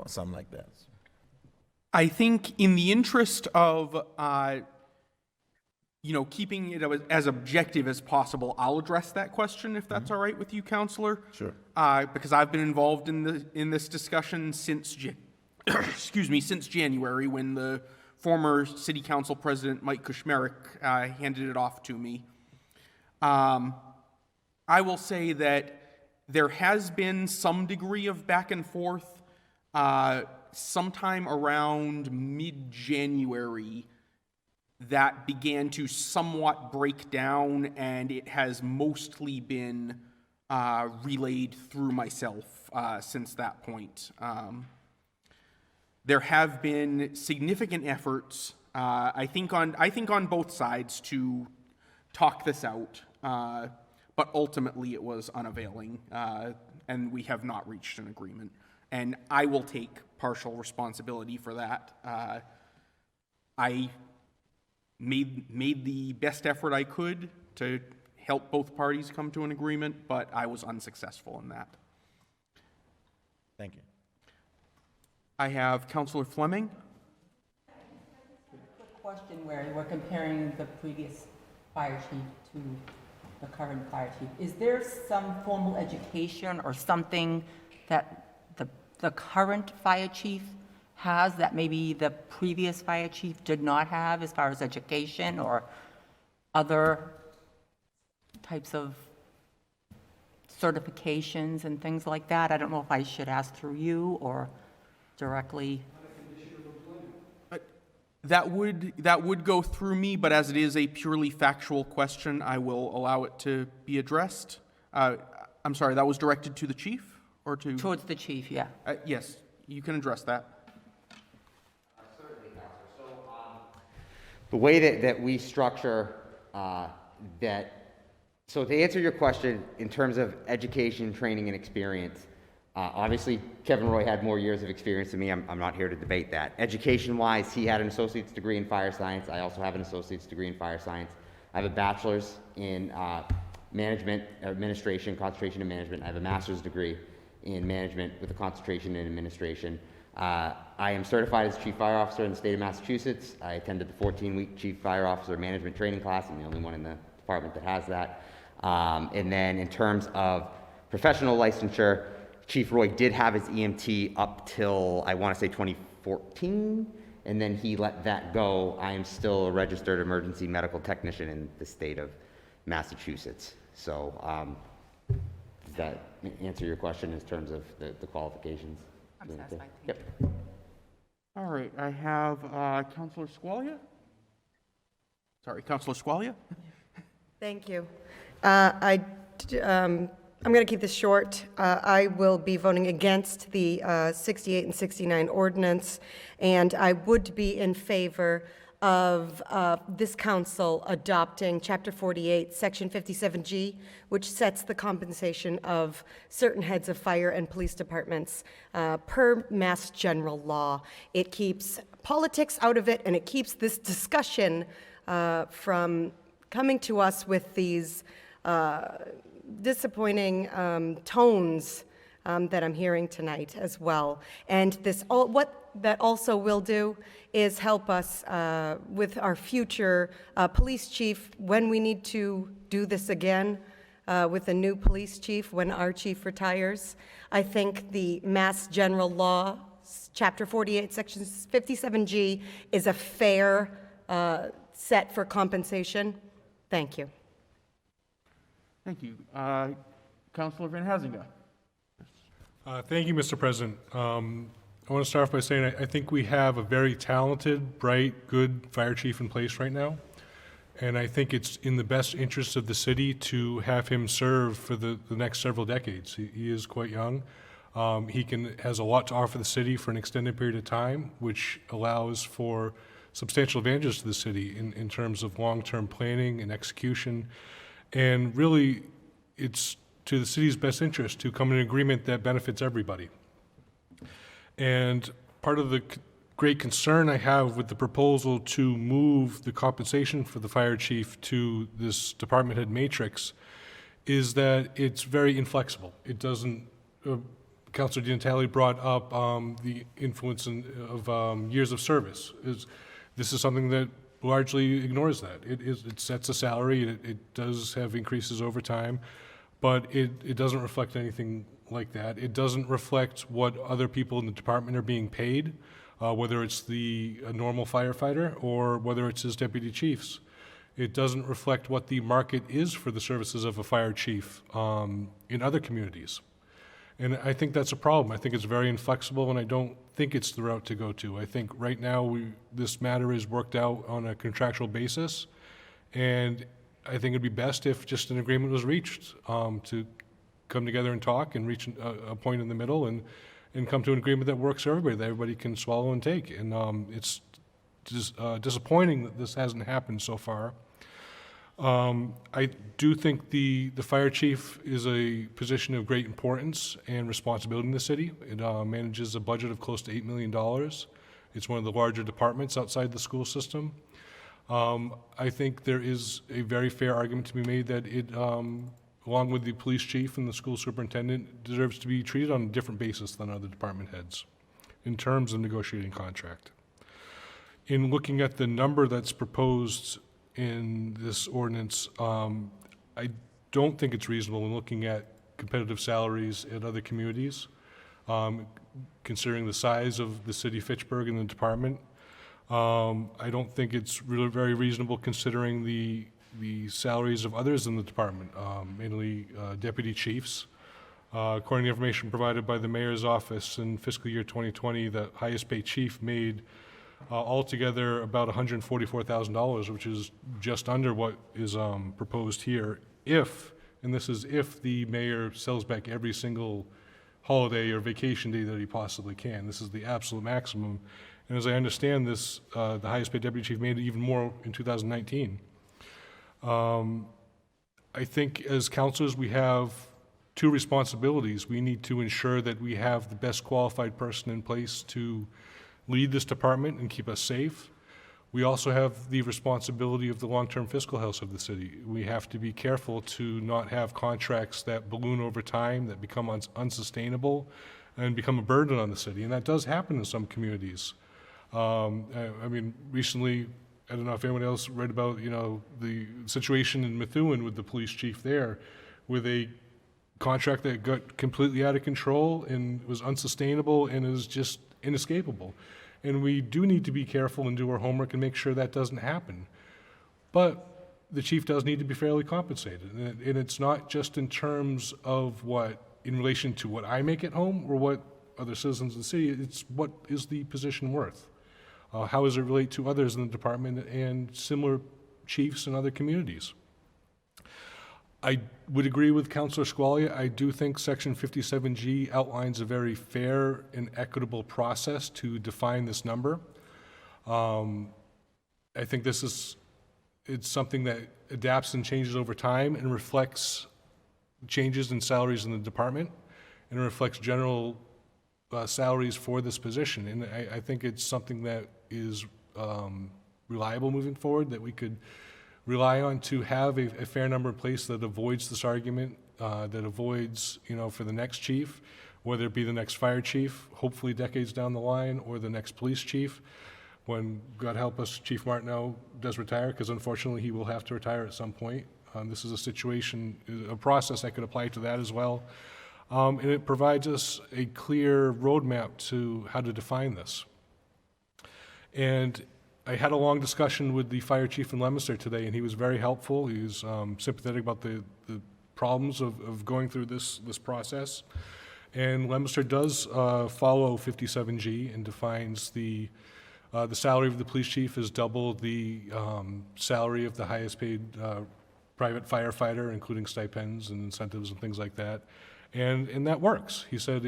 something like that. I think in the interest of, keeping it as objective as possible, I'll address that question if that's all right with you, Counselor. Sure. Because I've been involved in this discussion since, since January, when the former City Council President Mike Kushmerek handed it off to me. I will say that there has been some degree of back and forth. Sometime around mid-January, that began to somewhat break down, and it has mostly been relayed through myself since that point. There have been significant efforts, I think on both sides, to talk this out, but ultimately it was unavailing, and we have not reached an agreement. And I will take partial responsibility for that. I made the best effort I could to help both parties come to an agreement, but I was unsuccessful in that. Thank you. I have Councillor Fleming. Quick question where we're comparing the previous fire chief to the current fire chief. Is there some formal education or something that the current fire chief has that maybe the previous fire chief did not have, as far as education or other types of certifications and things like that? I don't know if I should ask through you or directly. That would go through me, but as it is a purely factual question, I will allow it to be addressed. I'm sorry, that was directed to the chief or to? Towards the chief, yeah. Yes, you can address that. Certainly, Counselor. So, the way that we structure so to answer your question in terms of education, training, and experience, obviously Kevin Roy had more years of experience than me. I'm not here to debate that. Education-wise, he had an associate's degree in fire science. I also have an associate's degree in fire science. I have a bachelor's in management, administration, concentration in management. I have a master's degree in management with a concentration in administration. I am certified as Chief Fire Officer in the state of Massachusetts. I attended the 14-week Chief Fire Officer Management Training class. I'm the only one in the department that has that. And then in terms of professional licensure, Chief Roy did have his EMT up till, I want to say 2014, and then he let that go. I am still a registered emergency medical technician in the state of Massachusetts. So does that answer your question in terms of the qualifications? I'm satisfied. Yep. All right, I have Councillor Squalia. Sorry, Councillor Squalia. Thank you. I'm going to keep this short. I will be voting against the 68 and 69 ordinance, and I would be in favor of this council adopting Chapter 48, Section 57G, which sets the compensation of certain heads of fire and police departments per Mass General Law. It keeps politics out of it, and it keeps this discussion from coming to us with these disappointing tones that I'm hearing tonight as well. And what that also will do is help us with our future police chief when we need to do this again with a new police chief when our chief retires. I think the Mass General Law, Chapter 48, Section 57G, is a fair set for compensation. Thank you. Thank you. Councillor Van Hazinga. Thank you, Mr. President. I want to start off by saying I think we have a very talented, bright, good fire chief in place right now. And I think it's in the best interest of the city to have him serve for the next several decades. He is quite young. He has a lot to offer the city for an extended period of time, which allows for substantial advantages to the city in terms of long-term planning and execution. And really, it's to the city's best interest to come to an agreement that benefits everybody. And part of the great concern I have with the proposal to move the compensation for the fire chief to this department head matrix is that it's very inflexible. It doesn't, Councilor DiNatale brought up the influence of years of service. This is something that largely ignores that. It sets a salary, it does have increases over time, but it doesn't reflect anything like that. It doesn't reflect what other people in the department are being paid, whether it's a normal firefighter or whether it's his deputy chiefs. It doesn't reflect what the market is for the services of a fire chief in other communities. And I think that's a problem. I think it's very inflexible, and I don't think it's the route to go to. I think right now this matter is worked out on a contractual basis, and I think it'd be best if just an agreement was reached to come together and talk and reach a point in the middle and come to an agreement that works for everybody, that everybody can swallow and take. And it's just disappointing that this hasn't happened so far. I do think the fire chief is a position of great importance and responsibility in the city. It manages a budget of close to $8 million. It's one of the larger departments outside the school system. I think there is a very fair argument to be made that it, along with the police chief and the school superintendent, deserves to be treated on a different basis than other department heads in terms of negotiating contract. In looking at the number that's proposed in this ordinance, I don't think it's reasonable in looking at competitive salaries at other communities, considering the size of the city of Fitchburg and the department. I don't think it's really very reasonable considering the salaries of others in the department, mainly deputy chiefs. According to information provided by the mayor's office in fiscal year 2020, the highest paid chief made altogether about $144,000, which is just under what is proposed here, and this is if the mayor sells back every single holiday or vacation day that he possibly can. This is the absolute maximum. And as I understand this, the highest paid deputy chief made even more in 2019. I think as councilors, we have two responsibilities. We need to ensure that we have the best qualified person in place to lead this department and keep us safe. We also have the responsibility of the long-term fiscal health of the city. We have to be careful to not have contracts that balloon over time, that become unsustainable, and become a burden on the city. And that does happen in some communities. I mean, recently, I don't know if anyone else read about, the situation in Methuen with the police chief there, with a contract that got completely out of control and was unsustainable and is just inescapable. And we do need to be careful and do our homework and make sure that doesn't happen. But the chief does need to be fairly compensated. And it's not just in terms of in relation to what I make at home or what other citizens of the city, it's what is the position worth? How does it relate to others in the department and similar chiefs in other communities? I would agree with Councilor Squalia. I do think Section 57G outlines a very fair and equitable process to define this number. I think it's something that adapts and changes over time and reflects changes in salaries in the department and reflects general salaries for this position. And I think it's something that is reliable moving forward, that we could rely on to have a fair number in place that avoids this argument, that avoids, for the next chief, whether it be the next fire chief, hopefully decades down the line, or the next police chief, when, God help us, Chief Martineau does retire, because unfortunately he will have to retire at some point. This is a process that could apply to that as well. And it provides us a clear roadmap to how to define this. And I had a long discussion with the fire chief in Leominster today, and he was very helpful. He was sympathetic about the problems of going through this process. And Leominster does follow 57G and defines the salary of the police chief is double the salary of the highest paid private firefighter, including stipends and incentives and things like that. And that works. He said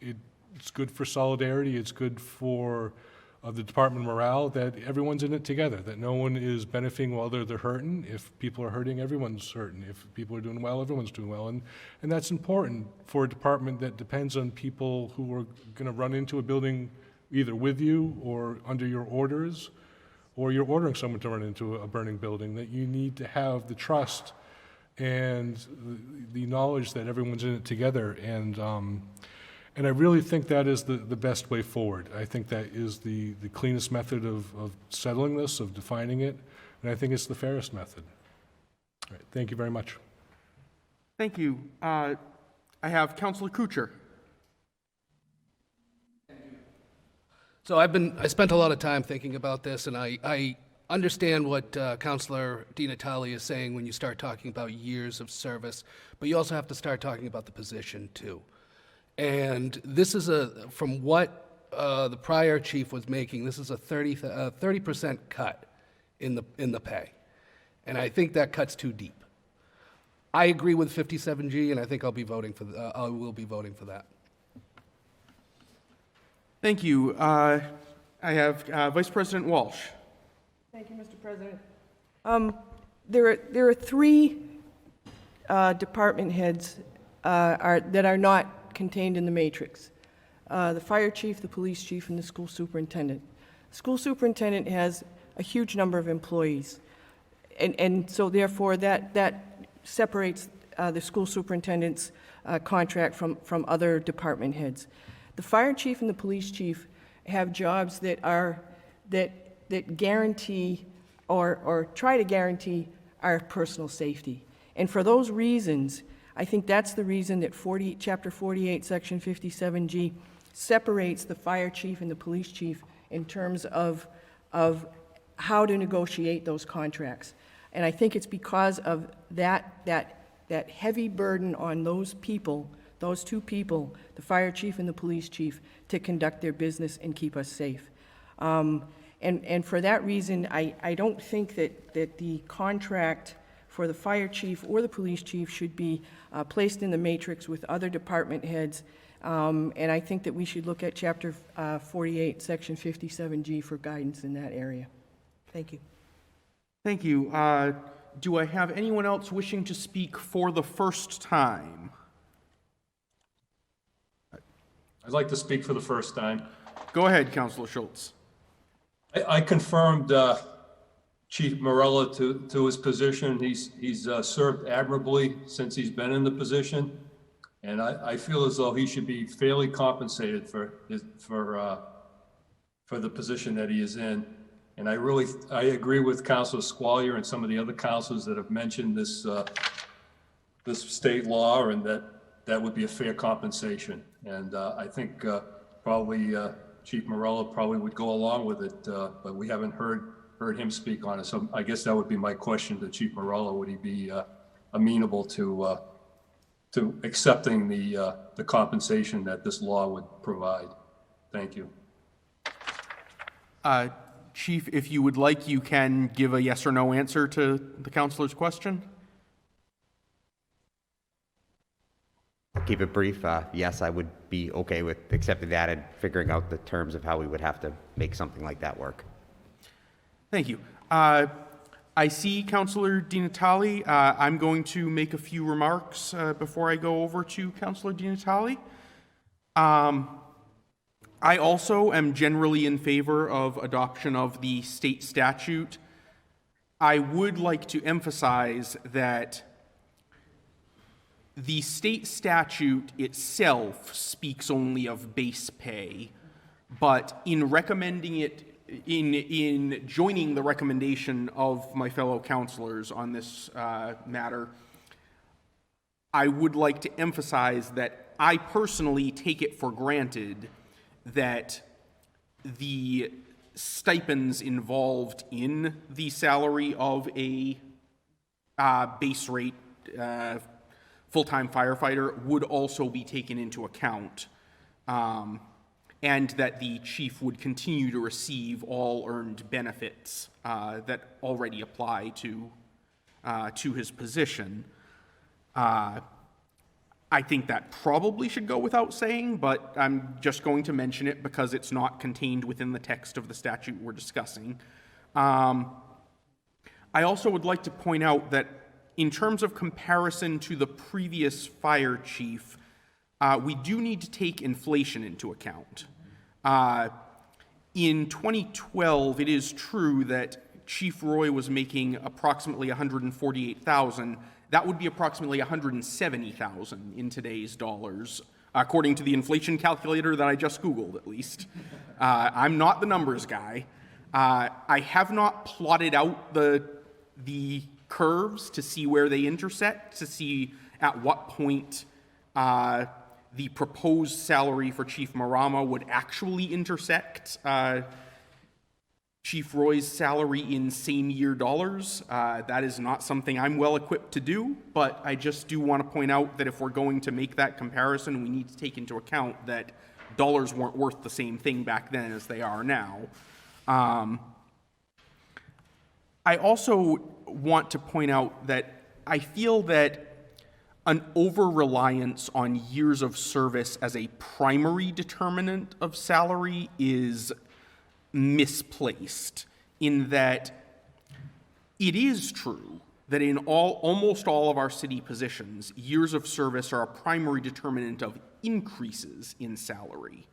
it's good for solidarity. It's good for of the department morale, that everyone's in it together, that no one is benefiting while they're hurting. If people are hurting, everyone's hurting. If people are doing well, everyone's doing well. And that's important for a department that depends on people who are going to run into a building either with you or under your orders, or you're ordering someone to run into a burning building, that you need to have the trust and the knowledge that everyone's in it together. And I really think that is the best way forward. I think that is the cleanest method of settling this, of defining it, and I think it's the fairest method. All right, thank you very much. Thank you. I have Councilor Kuchar. So I spent a lot of time thinking about this, and I understand what Councilor Di Natale is saying when you start talking about years of service, but you also have to start talking about the position too. And this is from what the prior chief was making, this is a 30% cut in the pay. And I think that cuts too deep. I agree with 57G, and I think I will be voting for that. Thank you. I have Vice President Walsh. Thank you, Mr. President. There are three department heads that are not contained in the matrix. The fire chief, the police chief, and the school superintendent. The school superintendent has a huge number of employees, and so therefore that separates the school superintendent's contract from other department heads. The fire chief and the police chief have jobs that guarantee or try to guarantee our personal safety. And for those reasons, I think that's the reason that Chapter 48, Section 57G separates the fire chief and the police chief in terms of how to negotiate those contracts. And I think it's because of that heavy burden on those two people, the fire chief and the police chief, to conduct their business and keep us safe. And for that reason, I don't think that the contract for the fire chief or the police chief should be placed in the matrix with other department heads. And I think that we should look at Chapter 48, Section 57G for guidance in that area. Thank you. Thank you. Do I have anyone else wishing to speak for the first time? I'd like to speak for the first time. Go ahead, Councilor Schultz. I confirmed Chief Morella to his position. He's served admirably since he's been in the position, and I feel as though he should be fairly compensated for the position that he is in. And I agree with Councilor Squalier and some of the other councilors that have mentioned this state law, and that would be a fair compensation. And I think probably Chief Morella probably would go along with it, but we haven't heard him speak on it. So I guess that would be my question to Chief Morella. Would he be amenable to accepting the compensation that this law would provide? Thank you. Chief, if you would like, you can give a yes or no answer to the councilor's question. I'll keep it brief. Yes, I would be okay with accepting that and figuring out the terms of how we would have to make something like that work. Thank you. I see Councilor Di Natale. I'm going to make a few remarks before I go over to Councilor Di Natale. I also am generally in favor of adoption of the state statute. I would like to emphasize that the state statute itself speaks only of base pay, but in recommending it, in joining the recommendation of my fellow councilors on this matter, I would like to emphasize that I personally take it for granted that the stipends involved in the salary of a base rate full-time firefighter would also be taken into account, and that the chief would continue to receive all earned benefits that already apply to his position. I think that probably should go without saying, but I'm just going to mention it because it's not contained within the text of the statute we're discussing. I also would like to point out that in terms of comparison to the previous fire chief, we do need to take inflation into account. In 2012, it is true that Chief Roy was making approximately $148,000. That would be approximately $170,000 in today's dollars, according to the inflation calculator that I just Googled, at least. I'm not the numbers guy. I have not plotted out the curves to see where they intersect, to see at what point the proposed salary for Chief Marama would actually intersect Chief Roy's salary in same-year dollars. That is not something I'm well-equipped to do, but I just do want to point out that if we're going to make that comparison, we need to take into account that dollars weren't worth the same thing back then as they are now. I also want to point out that I feel that an over-reliance on years of service as a primary determinant of salary is misplaced, in that it is true that in almost all of our city positions, years of service are a primary determinant of increases in salary.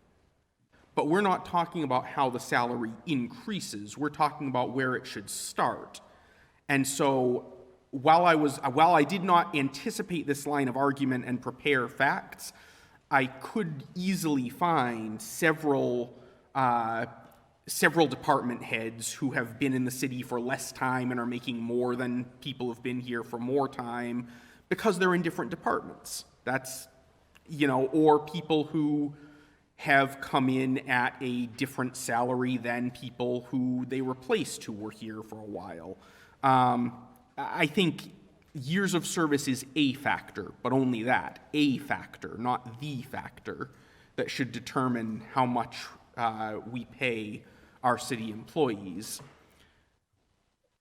But we're not talking about how the salary increases. We're talking about where it should start. And so while I did not anticipate this line of argument and prepare facts, I could easily find several department heads who have been in the city for less time and are making more than people who've been here for more time because they're in different departments. That's, or people who have come in at a different salary than people who they replaced who were here for a while. I think years of service is a factor, but only that, a factor, not the factor that should determine how much we pay our city employees.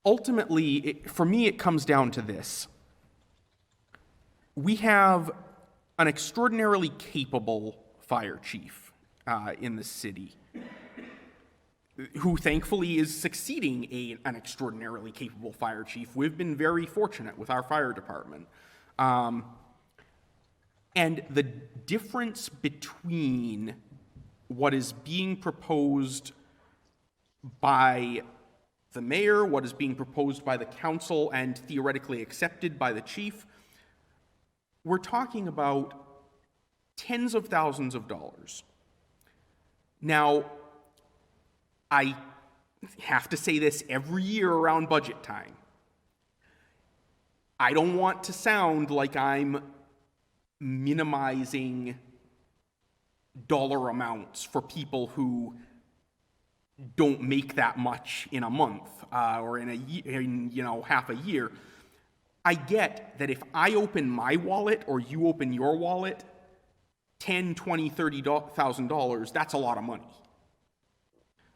Ultimately, for me, it comes down to this. We have an extraordinarily capable fire chief in the city, who thankfully is succeeding an extraordinarily capable fire chief. We've been very fortunate with our fire department. And the difference between what is being proposed by the mayor, what is being proposed by the council, and theoretically accepted by the chief, we're talking about tens of thousands of dollars. Now, I have to say this every year around budget time. I don't want to sound like I'm minimizing dollar amounts for people who don't make that much in a month or in a year, half a year. I get that if I open my wallet or you open your wallet, $10,000, $20,000, $30,000, that's a lot of money.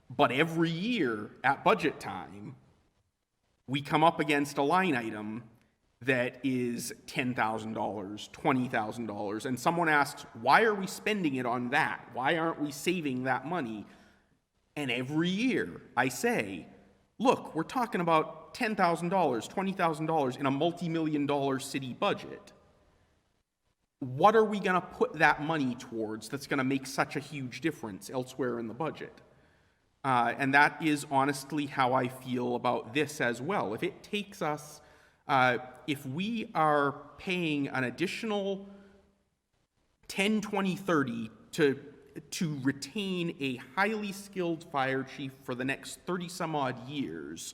But every year at budget time, we come up against a line item that is $10,000, $20,000, and someone asks, why are we spending it on that? Why aren't we saving that money? And every year I say, look, we're talking about $10,000, $20,000 in a multi-million-dollar city budget. What are we going to put that money towards that's going to make such a huge difference elsewhere in the budget? And that is honestly how I feel about this as well. If it takes us, if we are paying an additional 10, 20, 30 to retain a highly skilled fire chief for the next 30 some odd years,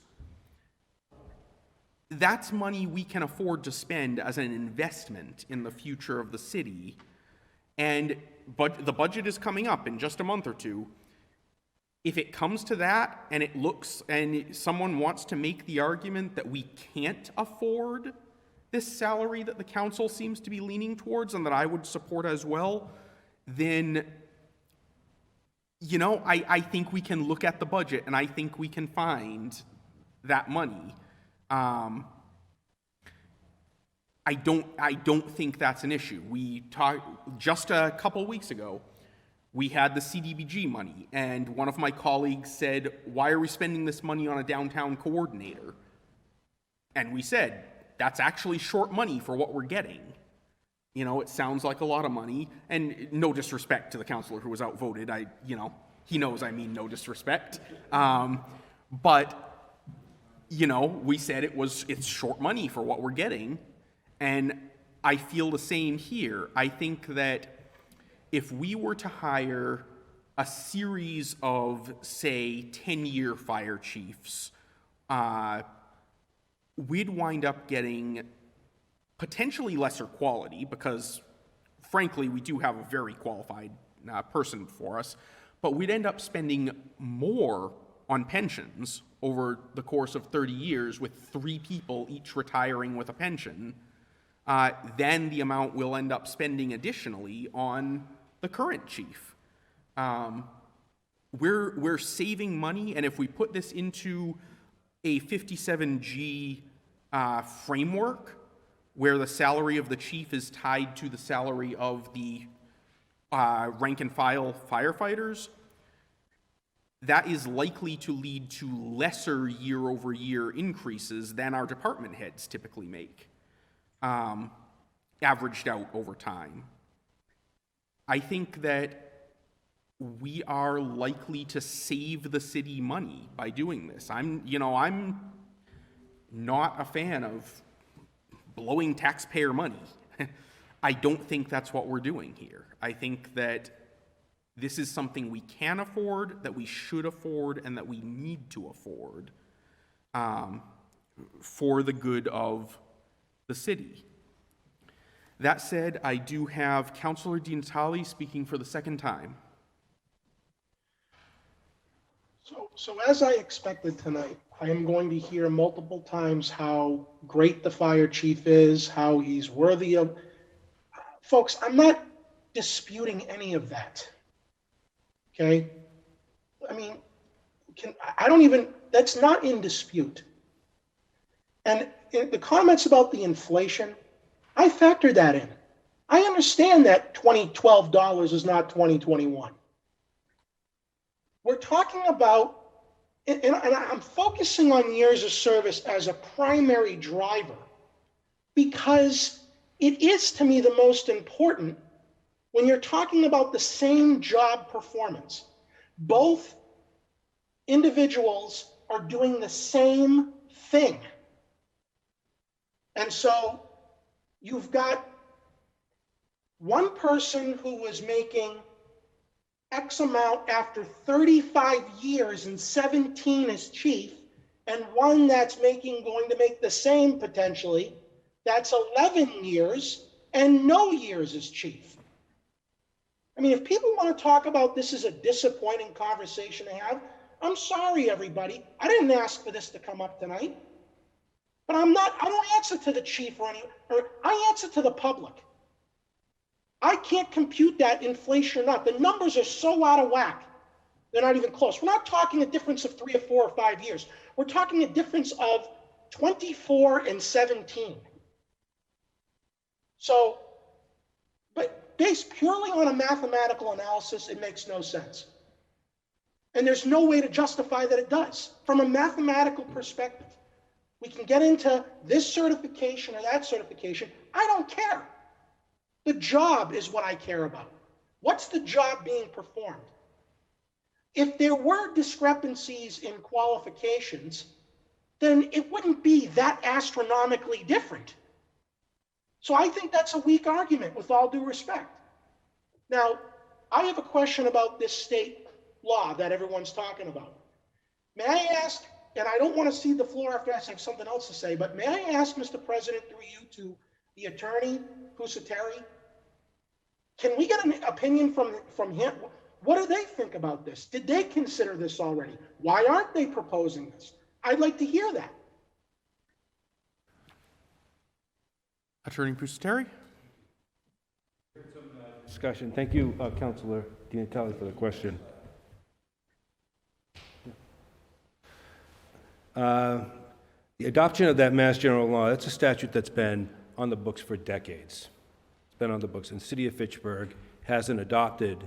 that's money we can afford to spend as an investment in the future of the city. And the budget is coming up in just a month or two. If it comes to that and it looks, and someone wants to make the argument that we can't afford this salary that the council seems to be leaning towards and that I would support as well, then, I think we can look at the budget and I think we can find that money. I don't think that's an issue. We talked just a couple weeks ago. We had the CDBG money, and one of my colleagues said, "Why are we spending this money on a downtown coordinator?" And we said, "That's actually short money for what we're getting." You know, it sounds like a lot of money, and no disrespect to the counselor who was outvoted. He knows I mean no disrespect. But, we said it's short money for what we're getting, and I feel the same here. I think that if we were to hire a series of, say, 10-year fire chiefs, we'd wind up getting potentially lesser quality because, frankly, we do have a very qualified person before us, but we'd end up spending more on pensions over the course of 30 years with 3 people each retiring with a pension than the amount we'll end up spending additionally on the current chief. We're saving money, and if we put this into a 57G framework where the salary of the chief is tied to the salary of the rank and file firefighters, that is likely to lead to lesser year-over-year increases than our department heads typically make, averaged out over time. I think that we are likely to save the city money by doing this. I'm not a fan of blowing taxpayer money. I don't think that's what we're doing here. I think that this is something we can afford, that we should afford, and that we need to afford for the good of the city. That said, I do have Councillor DiNatale speaking for the second time. So as I expected tonight, I am going to hear multiple times how great the fire chief is, how he's worthy of. Folks, I'm not disputing any of that. Okay? I mean, that's not in dispute. And the comments about the inflation, I factored that in. I understand that $2012 is not 2021. We're talking about, and I'm focusing on years of service as a primary driver because it is, to me, the most important when you're talking about the same job performance. Both individuals are doing the same thing. And so you've got one person who was making X amount after 35 years and 17 as chief, and one that's going to make the same potentially, that's 11 years and no years as chief. I mean, if people want to talk about this as a disappointing conversation to have, I'm sorry, everybody. I didn't ask for this to come up tonight. But I don't answer to the chief or I answer to the public. I can't compute that inflation or not. The numbers are so out of whack. They're not even close. We're not talking a difference of 3 or 4 or 5 years. We're talking a difference of 24 and 17. So, but based purely on a mathematical analysis, it makes no sense. And there's no way to justify that it does. From a mathematical perspective, we can get into this certification or that certification. I don't care. The job is what I care about. What's the job being performed? If there were discrepancies in qualifications, then it wouldn't be that astronomically different. So I think that's a weak argument, with all due respect. Now, I have a question about this state law that everyone's talking about. May I ask, and I don't want to cede the floor after I have something else to say, but may I ask, Mr. President, through you to the attorney, Pusateri, can we get an opinion from him? What do they think about this? Did they consider this already? Why aren't they proposing this? I'd like to hear that. Attorney Pusateri? Discussion. Thank you, Councillor DiNatale, for the question. The adoption of that Mass General Law, that's a statute that's been on the books for decades. It's been on the books, and the city of Fitchburg hasn't adopted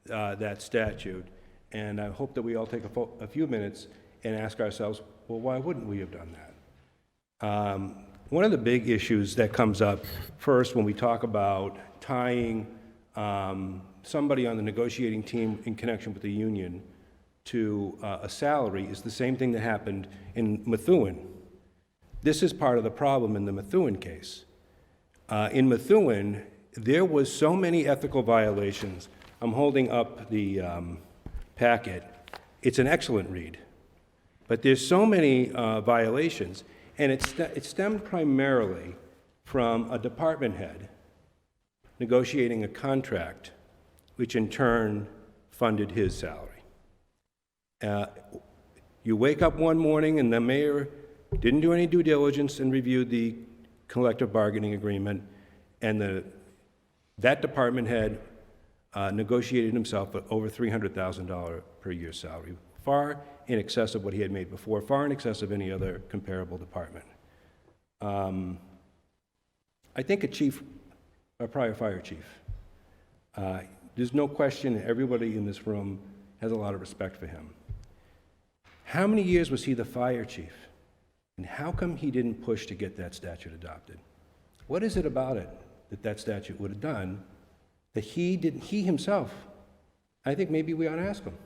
that statute. And I hope that we all take a few minutes and ask ourselves, well, why wouldn't we have done that? One of the big issues that comes up first when we talk about tying somebody on the negotiating team in connection with the union to a salary is the same thing that happened in Methuen. This is part of the problem in the Methuen case. In Methuen, there was so many ethical violations. I'm holding up the packet. It's an excellent read. But there's so many violations, and it stemmed primarily from a department head negotiating a contract, which in turn funded his salary. You wake up one morning and the mayor didn't do any due diligence and reviewed the collective bargaining agreement, and that department head negotiated himself over $300,000 per year salary, far in excess of what he had made before, far in excess of any other comparable department. I think a prior fire chief, there's no question that everybody in this room has a lot of respect for him. How many years was he the fire chief? And how come he didn't push to get that statute adopted? What is it about it that statute would have done that he himself, I think maybe we ought to ask him.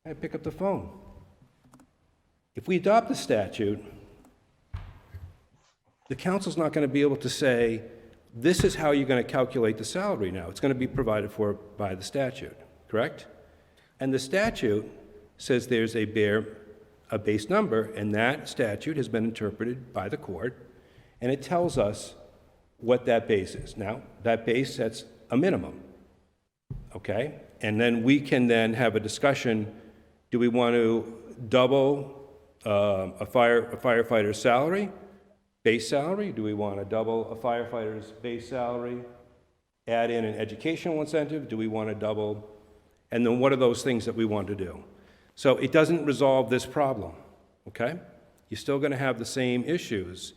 I pick up the phone. If we adopt the statute, the council's not going to be able to say, this is how you're going to calculate the salary now. It's going to be provided for by the statute, correct? And the statute says there's a base number, and that statute has been interpreted by the court, and it tells us what that base is. Now, that base sets a minimum, okay? And then we can then have a discussion, do we want to double a firefighter's salary, base salary? Do we want to double a firefighter's base salary, add in an educational incentive? Do we want to double? And then what are those things that we want to do? So it doesn't resolve this problem, okay? You're still going to have the same issues.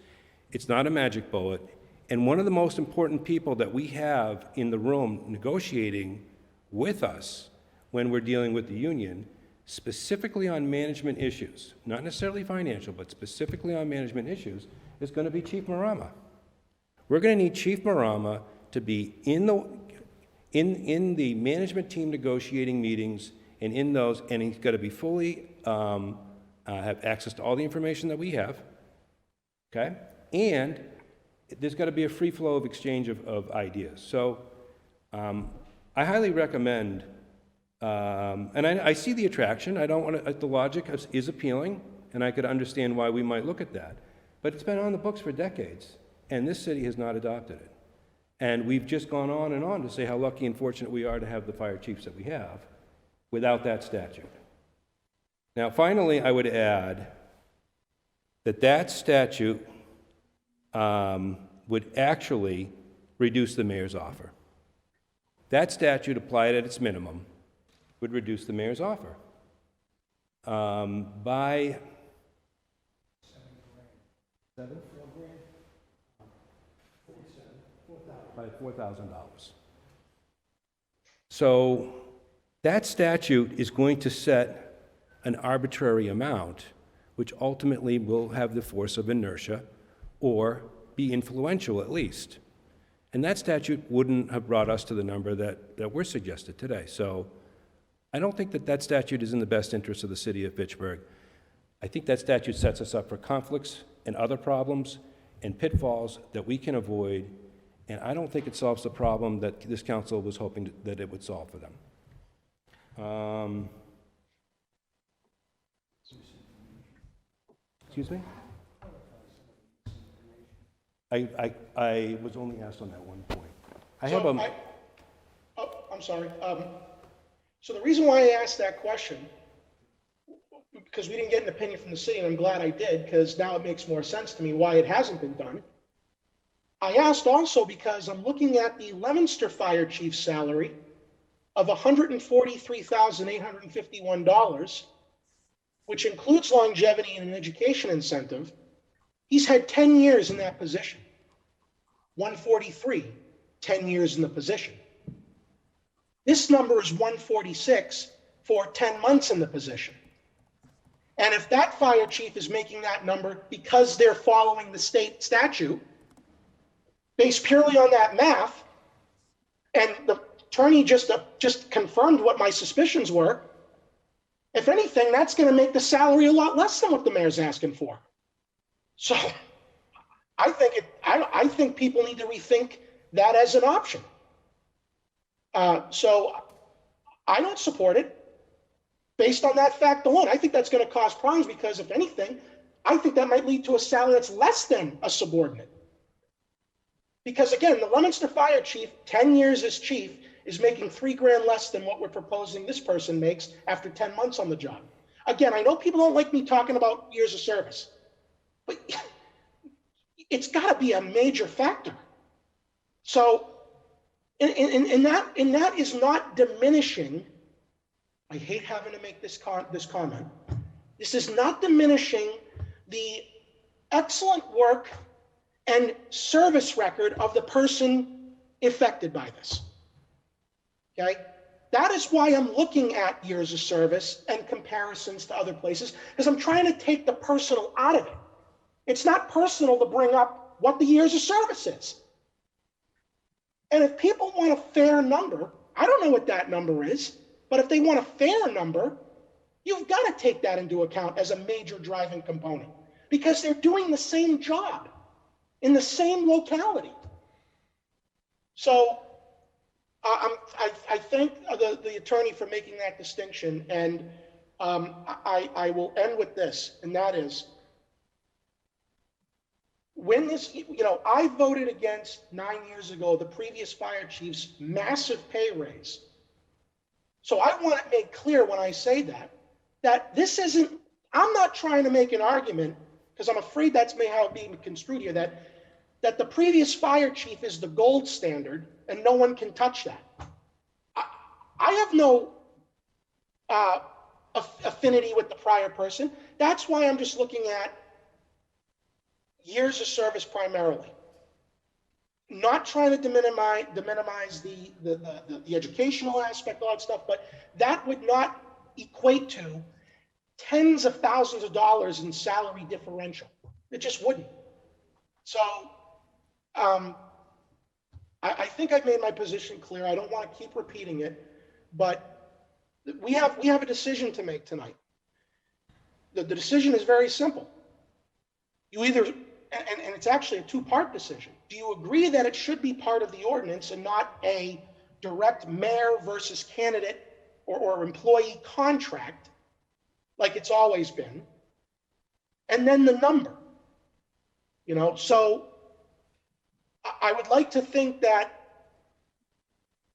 It's not a magic bullet. And one of the most important people that we have in the room negotiating with us when we're dealing with the union, specifically on management issues, not necessarily financial, but specifically on management issues, is going to be Chief Marama. We're going to need Chief Marama to be in the management team negotiating meetings, and in those, and he's got to be fully have access to all the information that we have, okay? And there's got to be a free flow of exchange of ideas. So I highly recommend, and I see the attraction. I don't want to, the logic is appealing, and I could understand why we might look at that. But it's been on the books for decades, and this city has not adopted it. And we've just gone on and on to say how lucky and fortunate we are to have the fire chiefs that we have without that statute. Now, finally, I would add that statute would actually reduce the mayor's offer. That statute, applied at its minimum, would reduce the mayor's offer by $4,000. So that statute is going to set an arbitrary amount, which ultimately will have the force of inertia or be influential at least. And that statute wouldn't have brought us to the number that we're suggested today. So I don't think that statute is in the best interest of the city of Fitchburg. I think that statute sets us up for conflicts and other problems and pitfalls that we can avoid, and I don't think it solves the problem that this council was hoping that it would solve for them. Excuse me? I was only asked on that one point. I'm sorry. So the reason why I asked that question, because we didn't get an opinion from the city, and I'm glad I did, because now it makes more sense to me why it hasn't been done. I asked also because I'm looking at the Leominster Fire Chief's salary of $143,851, which includes longevity and an education incentive. He's had 10 years in that position. 143, 10 years in the position. This number is 146 for 10 months in the position. And if that fire chief is making that number because they're following the state statute, based purely on that math, and the attorney just confirmed what my suspicions were, if anything, that's going to make the salary a lot less than what the mayor's asking for. So I think people need to rethink that as an option. So I don't support it based on that fact alone. I think that's going to cause problems because, if anything, I think that might lead to a salary that's less than a subordinate. Because again, the Leominster Fire Chief, 10 years as chief, is making $3,000 less than what we're proposing this person makes after 10 months on the job. Again, I know people don't like me talking about years of service, but it's got to be a major factor. So, and that is not diminishing. I hate having to make this comment. This is not diminishing the excellent work and service record of the person affected by this. Okay? That is why I'm looking at years of service and comparisons to other places, because I'm trying to take the personal out of it. It's not personal to bring up what the years of service is. And if people want a fair number, I don't know what that number is, but if they want a fair number, you've got to take that into account as a major driving component, because they're doing the same job in the same locality. So I thank the attorney for making that distinction, and I will end with this, and that is, when this, I voted against 9 years ago the previous fire chief's massive pay raise. So I want it made clear when I say that this isn't, I'm not trying to make an argument, because I'm afraid that's how it being construed here, that the previous fire chief is the gold standard and no one can touch that. I have no affinity with the prior person. That's why I'm just looking at years of service primarily. Not trying to minimize the educational aspect, all that stuff, but that would not equate to tens of thousands of dollars in salary differential. It just wouldn't. So I think I've made my position clear. I don't want to keep repeating it, but we have a decision to make tonight. The decision is very simple. You either, and it's actually a two-part decision. Do you agree that it should be part of the ordinance and not a direct mayor versus candidate or employee contract like it's always been? And then the number, so I would like to think that,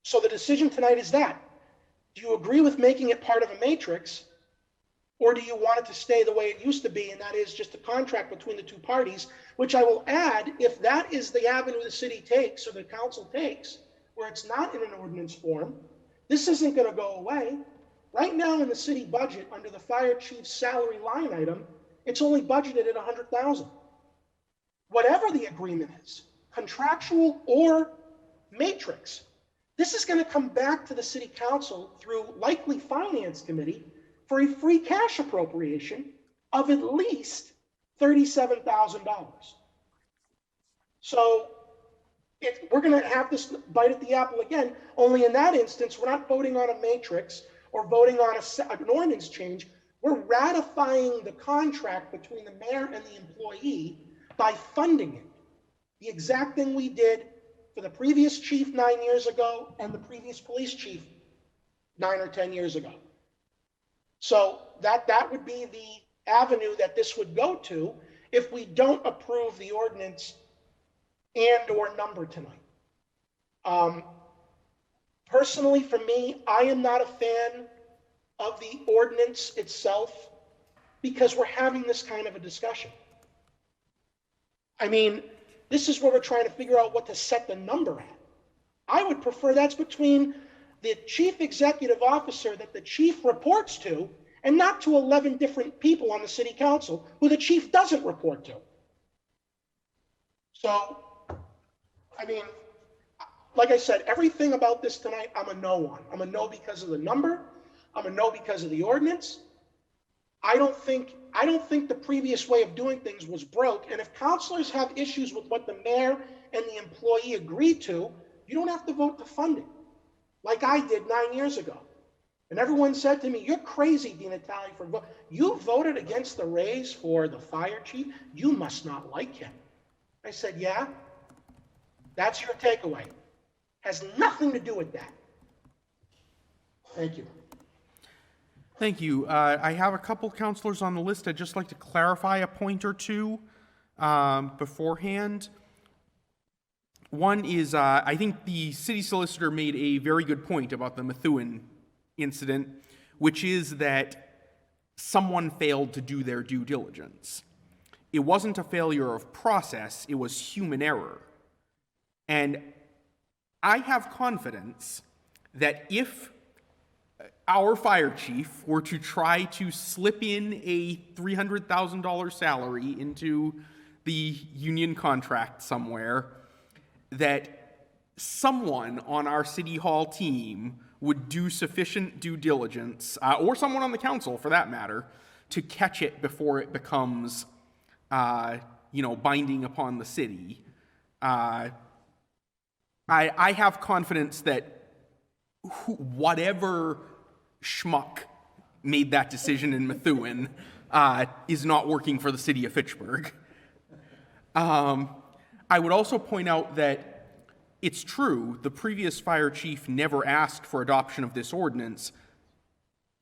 so the decision tonight is that. Do you agree with making it part of a matrix, or do you want it to stay the way it used to be, and that is just a contract between the two parties, which I will add, if that is the avenue the city takes or the council takes, where it's not in an ordinance form, this isn't going to go away. Right now in the city budget, under the fire chief's salary line item, it's only budgeted at $100,000. Whatever the agreement is, contractual or matrix, this is going to come back to the city council through likely finance committee for a free cash appropriation of at least $37,000. So we're going to have this bite at the apple again, only in that instance, we're not voting on a matrix or voting on an ordinance change. We're ratifying the contract between the mayor and the employee by funding it. The exact thing we did for the previous chief 9 years ago and the previous police chief 9 or 10 years ago. So that would be the avenue that this would go to if we don't approve the ordinance and or number tonight. Personally, for me, I am not a fan of the ordinance itself because we're having this kind of a discussion. I mean, this is where we're trying to figure out what to set the number at. I would prefer that's between the chief executive officer that the chief reports to and not to 11 different people on the city council who the chief doesn't report to. So I mean, like I said, everything about this tonight, I'm a no on. I'm a no because of the number. I'm a no because of the ordinance. I don't think the previous way of doing things was broke. And if counselors have issues with what the mayor and the employee agreed to, you don't have to vote to fund it, like I did 9 years ago. And everyone said to me, "You're crazy, DiNatale, for you voted against the raise for the fire chief. You must not like him." I said, "Yeah, that's your takeaway. Has nothing to do with that." Thank you. Thank you. I have a couple counselors on the list. I'd just like to clarify a point or two beforehand. One is, I think the city solicitor made a very good point about the Methuen incident, which is that someone failed to do their due diligence. It wasn't a failure of process, it was human error. And I have confidence that if our fire chief were to try to slip in a $300,000 salary into the union contract somewhere, that someone on our city hall team would do sufficient due diligence, or someone on the council for that matter, to catch it before it becomes, binding upon the city. I have confidence that whatever schmuck made that decision in Methuen is not working for the city of Fitchburg. I would also point out that it's true, the previous fire chief never asked for adoption of this ordinance.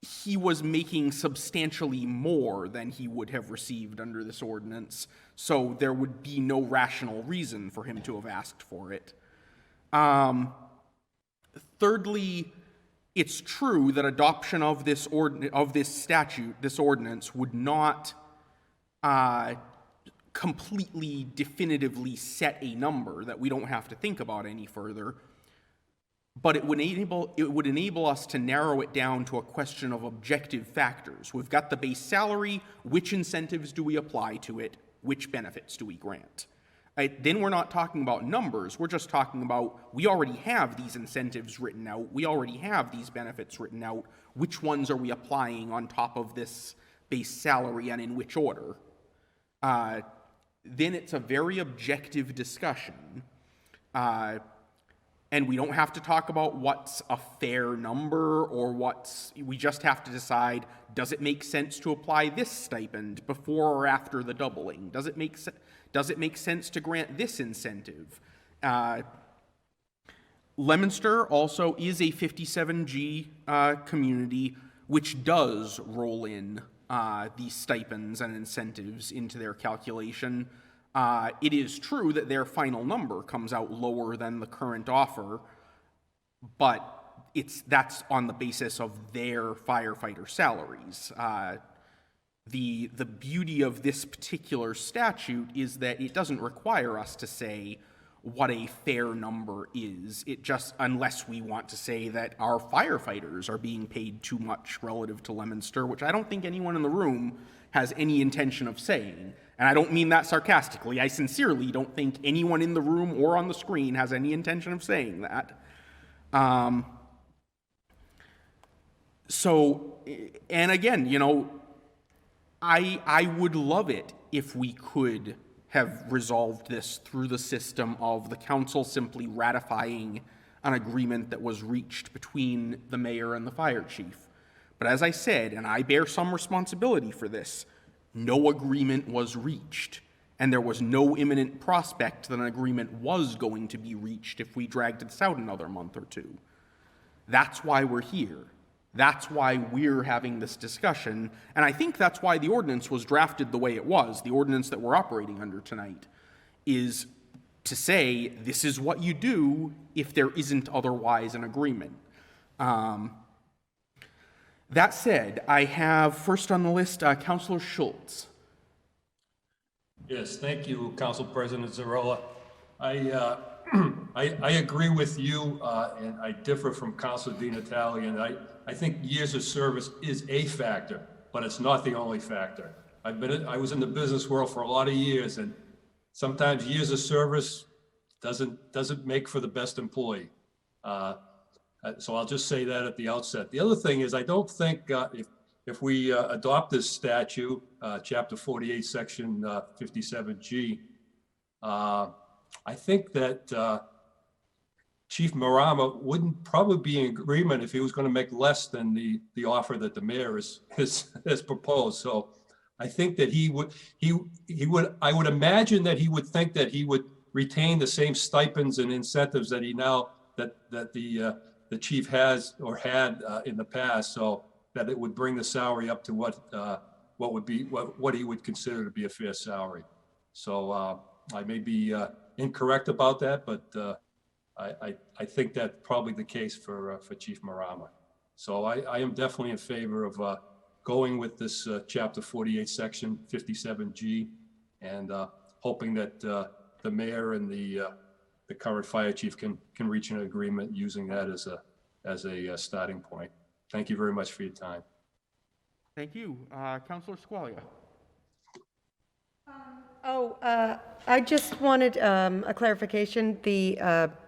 He was making substantially more than he would have received under this ordinance, so there would be no rational reason for him to have asked for it. Thirdly, it's true that adoption of this ordinance would not completely definitively set a number that we don't have to think about any further, but it would enable us to narrow it down to a question of objective factors. We've got the base salary, which incentives do we apply to it, which benefits do we grant? Then we're not talking about numbers, we're just talking about we already have these incentives written out, we already have these benefits written out, which ones are we applying on top of this base salary and in which order? Then it's a very objective discussion. And we don't have to talk about what's a fair number or we just have to decide, does it make sense to apply this stipend before or after the doubling? Does it make sense to grant this incentive? Leominster also is a 57G community, which does roll in these stipends and incentives into their calculation. It is true that their final number comes out lower than the current offer, but that's on the basis of their firefighter salaries. The beauty of this particular statute is that it doesn't require us to say what a fair number is. It just, unless we want to say that our firefighters are being paid too much relative to Leominster, which I don't think anyone in the room has any intention of saying. And I don't mean that sarcastically. I sincerely don't think anyone in the room or on the screen has any intention of saying that. And again, I would love it if we could have resolved this through the system of the council simply ratifying an agreement that was reached between the mayor and the fire chief. But as I said, and I bear some responsibility for this, no agreement was reached, and there was no imminent prospect that an agreement was going to be reached if we dragged this out another month or two. That's why we're here. That's why we're having this discussion, and I think that's why the ordinance was drafted the way it was, the ordinance that we're operating under tonight, is to say this is what you do if there isn't otherwise an agreement. That said, I have first on the list Councilor Schultz. Yes, thank you, Council President Zarella. I agree with you, and I differ from Councilor DiNatale, and I think years of service is a factor, but it's not the only factor. I was in the business world for a lot of years, and sometimes years of service doesn't make for the best employee. So I'll just say that at the outset. The other thing is, I don't think if we adopt this statute, Chapter 48, Section 57G, I think that Chief Marama wouldn't probably be in agreement if he was going to make less than the offer that the mayor has proposed. So I think that I would imagine that he would think that he would retain the same stipends and incentives that the chief has or had in the past, so that it would bring the salary up to what he would consider to be a fair salary. So I may be incorrect about that, but I think that's probably the case for Chief Marama. So I am definitely in favor of going with this Chapter 48, Section 57G, and hoping that the mayor and the current fire chief can reach an agreement using that as a starting point. Thank you very much for your time. Thank you. Councilor Squalia. I just wanted a clarification. The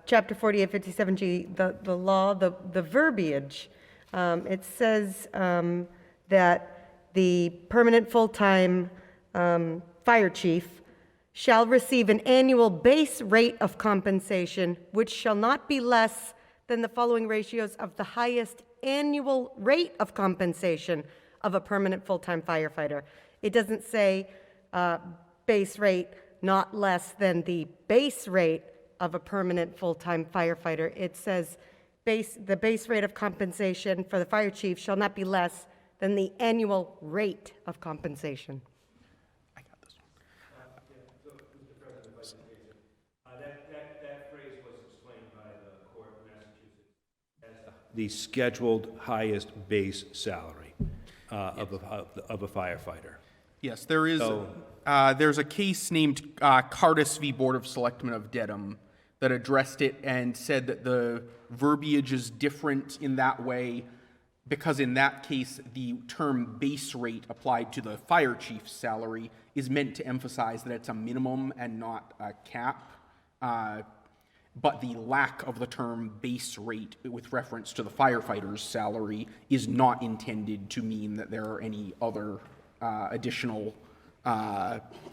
Chapter 4857G, the law, the verbiage, it says that the permanent full-time fire chief shall receive an annual base rate of compensation which shall not be less than the following ratios of the highest annual rate of compensation of a permanent full-time firefighter. It doesn't say base rate not less than the base rate of a permanent full-time firefighter. It says the base rate of compensation for the fire chief shall not be less than the annual rate of compensation. I got this one. Mr. President, if I can, that phrase was explained by the court of Massachusetts as the scheduled highest base salary of a firefighter. Yes, there is. There's a case named Cardis v. Board of Selectmen of Dedham that addressed it and said that the verbiage is different in that way because in that case, the term base rate applied to the fire chief's salary is meant to emphasize that it's a minimum and not a cap. But the lack of the term base rate with reference to the firefighter's salary is not intended to mean that there are any other additional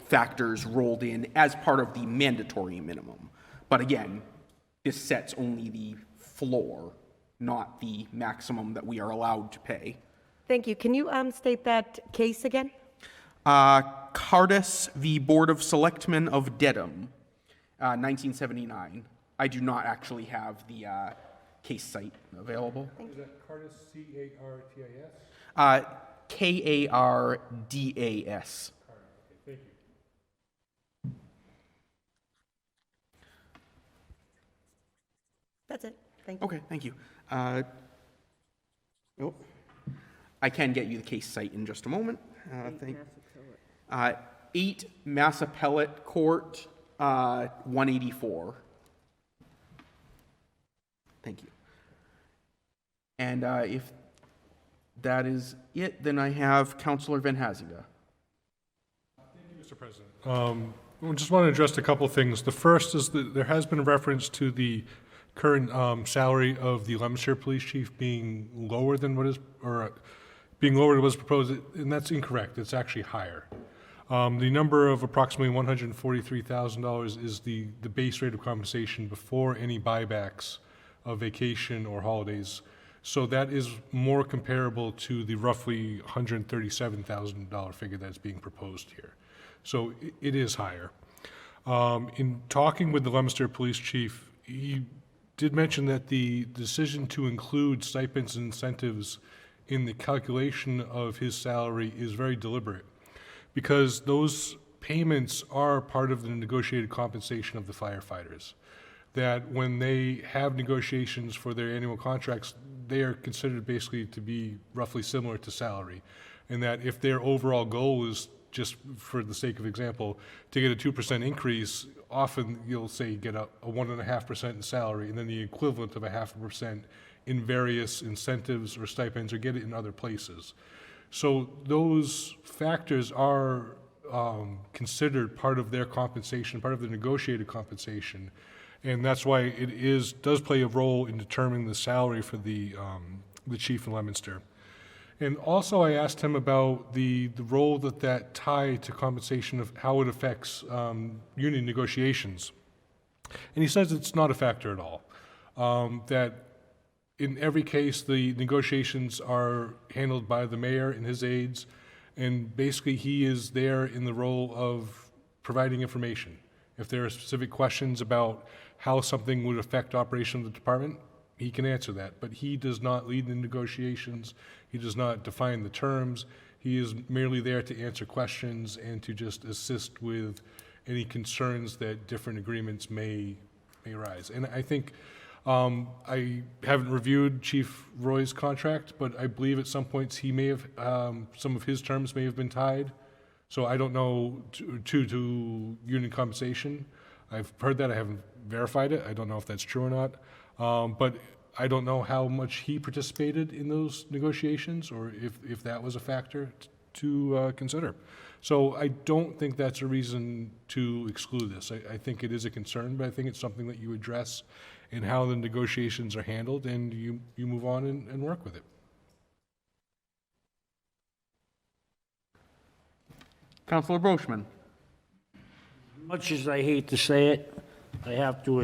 factors rolled in as part of the mandatory minimum. But again, this sets only the floor, not the maximum that we are allowed to pay. Thank you. Can you state that case again? Cardis v. Board of Selectmen of Dedham, 1979. I do not actually have the case site available. Is that Cardis, C-A-R-T-I-S? K-A-R-D-A-S. Thank you. That's it. Thank you. Okay, thank you. I can get you the case site in just a moment. 8 Massapellet Court, 184. Thank you. And if that is it, then I have Councilor Van Hazinga. Thank you, Mr. President. I just want to address a couple of things. The first is that there has been a reference to the current salary of the Leominster Police Chief being lower than what is, or being lower than what was proposed, and that's incorrect. It's actually higher. The number of approximately $143,000 is the base rate of compensation before any buybacks of vacation or holidays. So that is more comparable to the roughly $137,000 figure that's being proposed here. So it is higher. In talking with the Leominster Police Chief, he did mention that the decision to include stipends and incentives in the calculation of his salary is very deliberate, because those payments are part of the negotiated compensation of the firefighters. That when they have negotiations for their annual contracts, they are considered basically to be roughly similar to salary. And that if their overall goal is, just for the sake of example, to get a 2% increase, often you'll say you get a 1.5% in salary and then the equivalent of a 0.5% in various incentives or stipends, or get it in other places. So those factors are considered part of their compensation, part of the negotiated compensation. And that's why it does play a role in determining the salary for the chief in Leominster. And also I asked him about the role that tie to compensation of how it affects union negotiations. And he says it's not a factor at all. That in every case, the negotiations are handled by the mayor and his aides, and basically he is there in the role of providing information. If there are specific questions about how something would affect operation of the department, he can answer that. But he does not lead the negotiations. He does not define the terms. He is merely there to answer questions and to just assist with any concerns that different agreements may arise. And I think, I haven't reviewed Chief Roy's contract, but I believe at some points he may have, some of his terms may have been tied. So I don't know to union compensation. I've heard that, I haven't verified it. I don't know if that's true or not. But I don't know how much he participated in those negotiations or if that was a factor to consider. So I don't think that's a reason to exclude this. I think it is a concern, but I think it's something that you address in how the negotiations are handled, and you move on and work with it. Councilor Brochman. Much as I hate to say it, I have to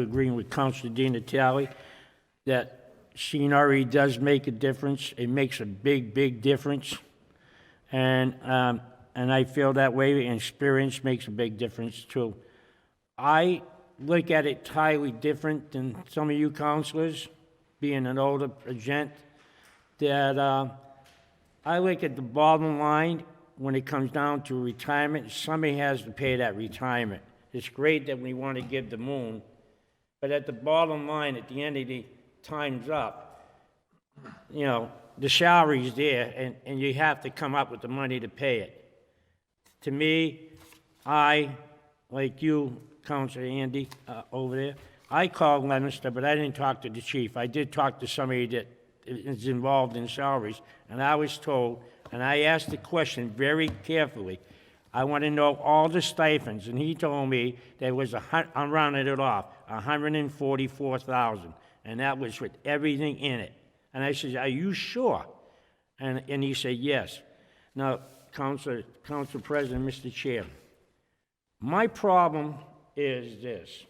agree with Councilor Di Natale that seniority does make a difference. It makes a big, big difference. And I feel that way, and experience makes a big difference too. I look at it entirely different than some of you councilors, being an older gent, that I look at the bottom line when it comes down to retirement. Somebody has to pay that retirement. It's great that we want to give the moon, but at the bottom line, at the end of the time's up, you know, the salary's there, and you have to come up with the money to pay it. To me, I, like you, Councilor Andy, over there, I called Leominster, but I didn't talk to the chief. I did talk to somebody that is involved in salaries, and I was told, and I asked the question very carefully, I want to know all the stipends, and he told me there was, I'm rounding it off, 144,000, and that was with everything in it. And I said, are you sure? And he said, yes. Now, Council President, Mr. Chair, my problem is this.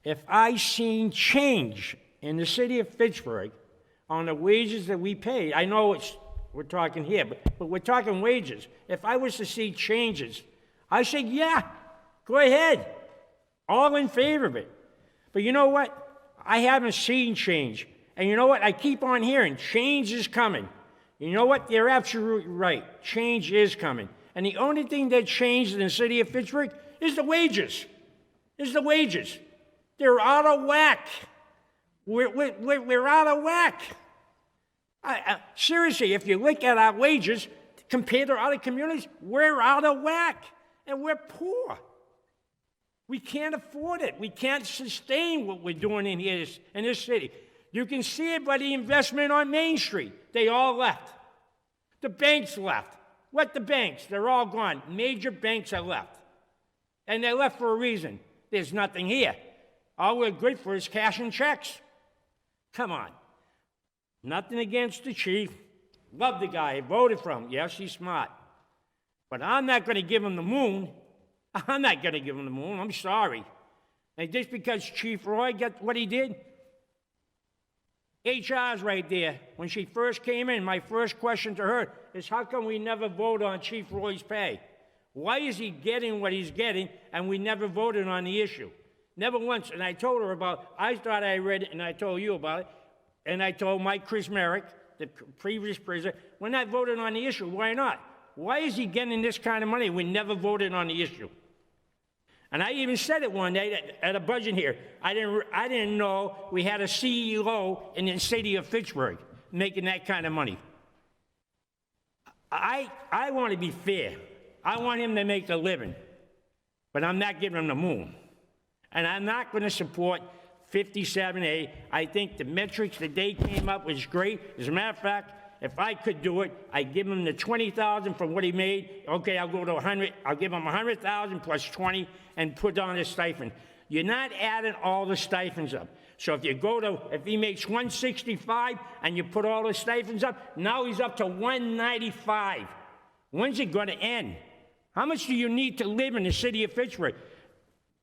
If I seen change in the city of Fitchburg on the wages that we pay, I know we're talking here, but we're talking wages. If I was to see changes, I said, yeah, go ahead. All in favor of it. But you know what? I haven't seen change. And you know what? I keep on hearing change is coming. You know what? They're absolutely right. Change is coming. And the only thing that changed in the city of Fitchburg is the wages. They're out of whack. We're out of whack. Seriously, if you look at our wages compared to other communities, we're out of whack. And we're poor. We can't afford it. We can't sustain what we're doing in here in this city. You can see it by the investment on Main Street. They all left. The banks left. What the banks? They're all gone. Major banks are left. And they left for a reason. There's nothing here. All we're good for is cash and checks. Come on. Nothing against the chief. Love the guy. I voted for him. Yes, he's smart. But I'm not going to give him the moon. I'm sorry. And just because Chief Roy got what he did, HR's right there. When she first came in, my first question to her is, how come we never vote on Chief Roy's pay? Why is he getting what he's getting and we never voted on the issue? Never once. And I told her I thought I read it and I told you about it. And I told Mike Krasmerick, the previous president, we're not voting on the issue. Why not? Why is he getting this kind of money? We never voted on the issue. And I even said it one day at a budget here. I didn't know we had a CEO in the city of Fitchburg making that kind of money. I want to be fair. I want him to make a living. But I'm not giving him the moon. And I'm not going to support 57A. I think the metrics that they came up was great. As a matter of fact, if I could do it, I'd give him the 20,000 from what he made. Okay, I'll go to 100. I'll give him 100,000 plus 20 and put on his stipend. You're not adding all the stipends up. So if he makes 165 and you put all the stipends up, now he's up to 195. When's it going to end? How much do you need to live in the city of Fitchburg?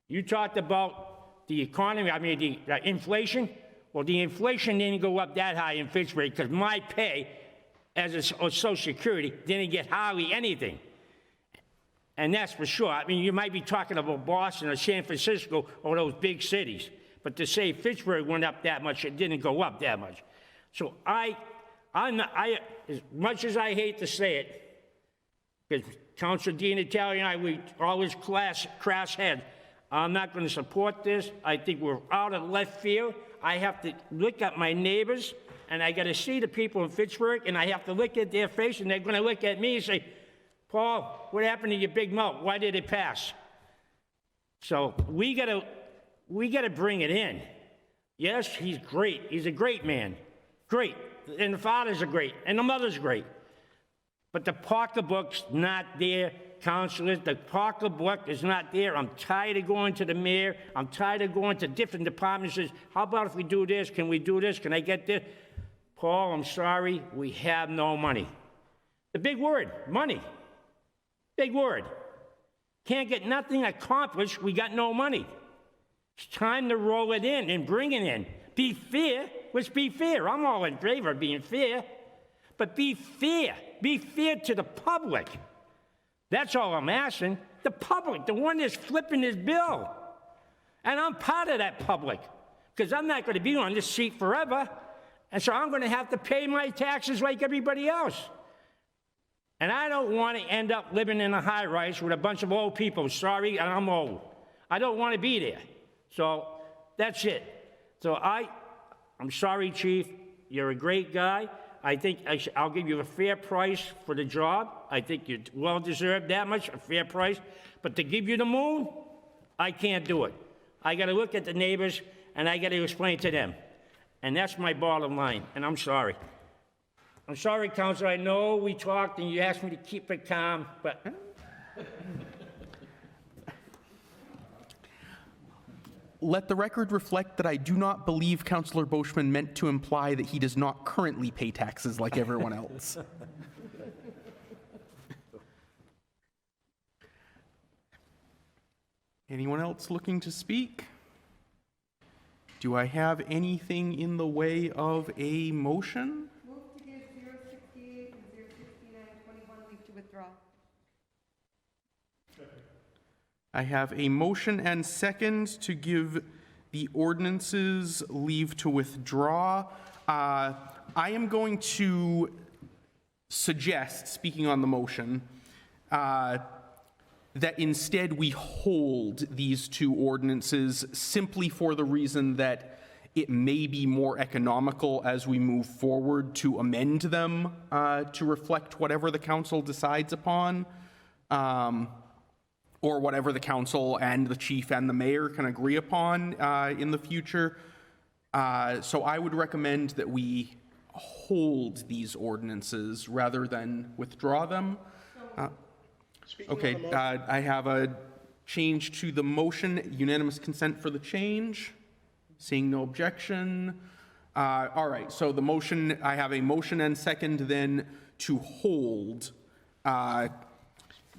You talked about the economy, the inflation. Well, the inflation didn't go up that high in Fitchburg because my pay as a Social Security didn't get hardly anything. And that's for sure. You might be talking about Boston or San Francisco or those big cities. But to say Fitchburg went up that much, it didn't go up that much. So as much as I hate to say it, because Councilor DiNatale and I, we always crash heads, I'm not going to support this. I think we're out of left field. I have to look at my neighbors, and I got to see the people in Fitchburg, and I have to look at their face, and they're going to look at me and say, Paul, what happened to your big mouth? Why did it pass? So we got to bring it in. Yes, he's great. He's a great man. Great. And the fathers are great. And the mother's great. But the pocketbook's not there, councilors. The pocketbook is not there. I'm tired of going to the mayor. I'm tired of going to different departments. How about if we do this? Can we do this? Can I get this? Paul, I'm sorry. We have no money. The big word, money. Big word. Can't get nothing accomplished. We got no money. It's time to roll it in and bring it in. Be fair. Let's be fair. I'm all in favor of being fair. But be fair. Be fair to the public. That's all I'm asking. The public, the one that's flipping his bill. And I'm part of that public. Because I'm not going to be on this seat forever. And so I'm going to have to pay my taxes like everybody else. And I don't want to end up living in a high-rise with a bunch of old people. Sorry, and I'm old. I don't want to be there. So that's it. So I'm sorry, Chief. You're a great guy. I think I'll give you a fair price for the job. I think you well deserve that much, a fair price. But to give you the moon, I can't do it. I got to look at the neighbors, and I got to explain to them. And that's my bottom line, and I'm sorry. I'm sorry, Counselor. I know we talked, and you asked me to keep it calm, but... Let the record reflect that I do not believe Councillor Boschman meant to imply that he does not currently pay taxes like everyone else. Anyone else looking to speak? Do I have anything in the way of a motion? Move to give 068 and 069-21 leave to withdraw. I have a motion and second to give the ordinances leave to withdraw. I am going to suggest, speaking on the motion, that instead we hold these two ordinances simply for the reason that it may be more economical as we move forward to amend them to reflect whatever the council decides upon. Or whatever the council and the chief and the mayor can agree upon in the future. So I would recommend that we hold these ordinances rather than withdraw them. Okay, I have a change to the motion, unanimous consent for the change. Seeing no objection. All right, so the motion, I have a motion and second then to hold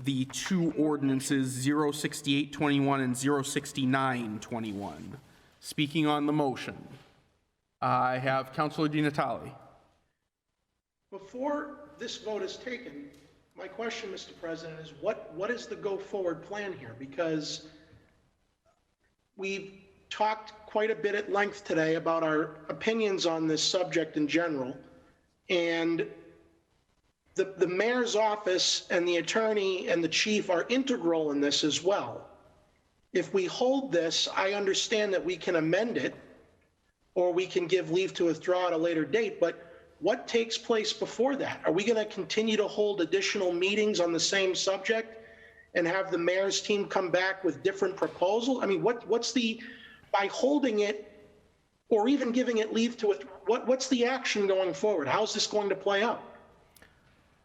the two ordinances 06821 and 06921. Speaking on the motion, I have Councilor DiNatale. Before this vote is taken, my question, Mr. President, is what is the go-forward plan here? Because we've talked quite a bit at length today about our opinions on this subject in general, and the mayor's office and the attorney and the chief are integral in this as well. If we hold this, I understand that we can amend it or we can give leave to withdraw at a later date, but what takes place before that? Are we going to continue to hold additional meetings on the same subject and have the mayor's team come back with different proposals? I mean, by holding it, Or even giving it leave to it, what's the action going forward? How's this going to play out?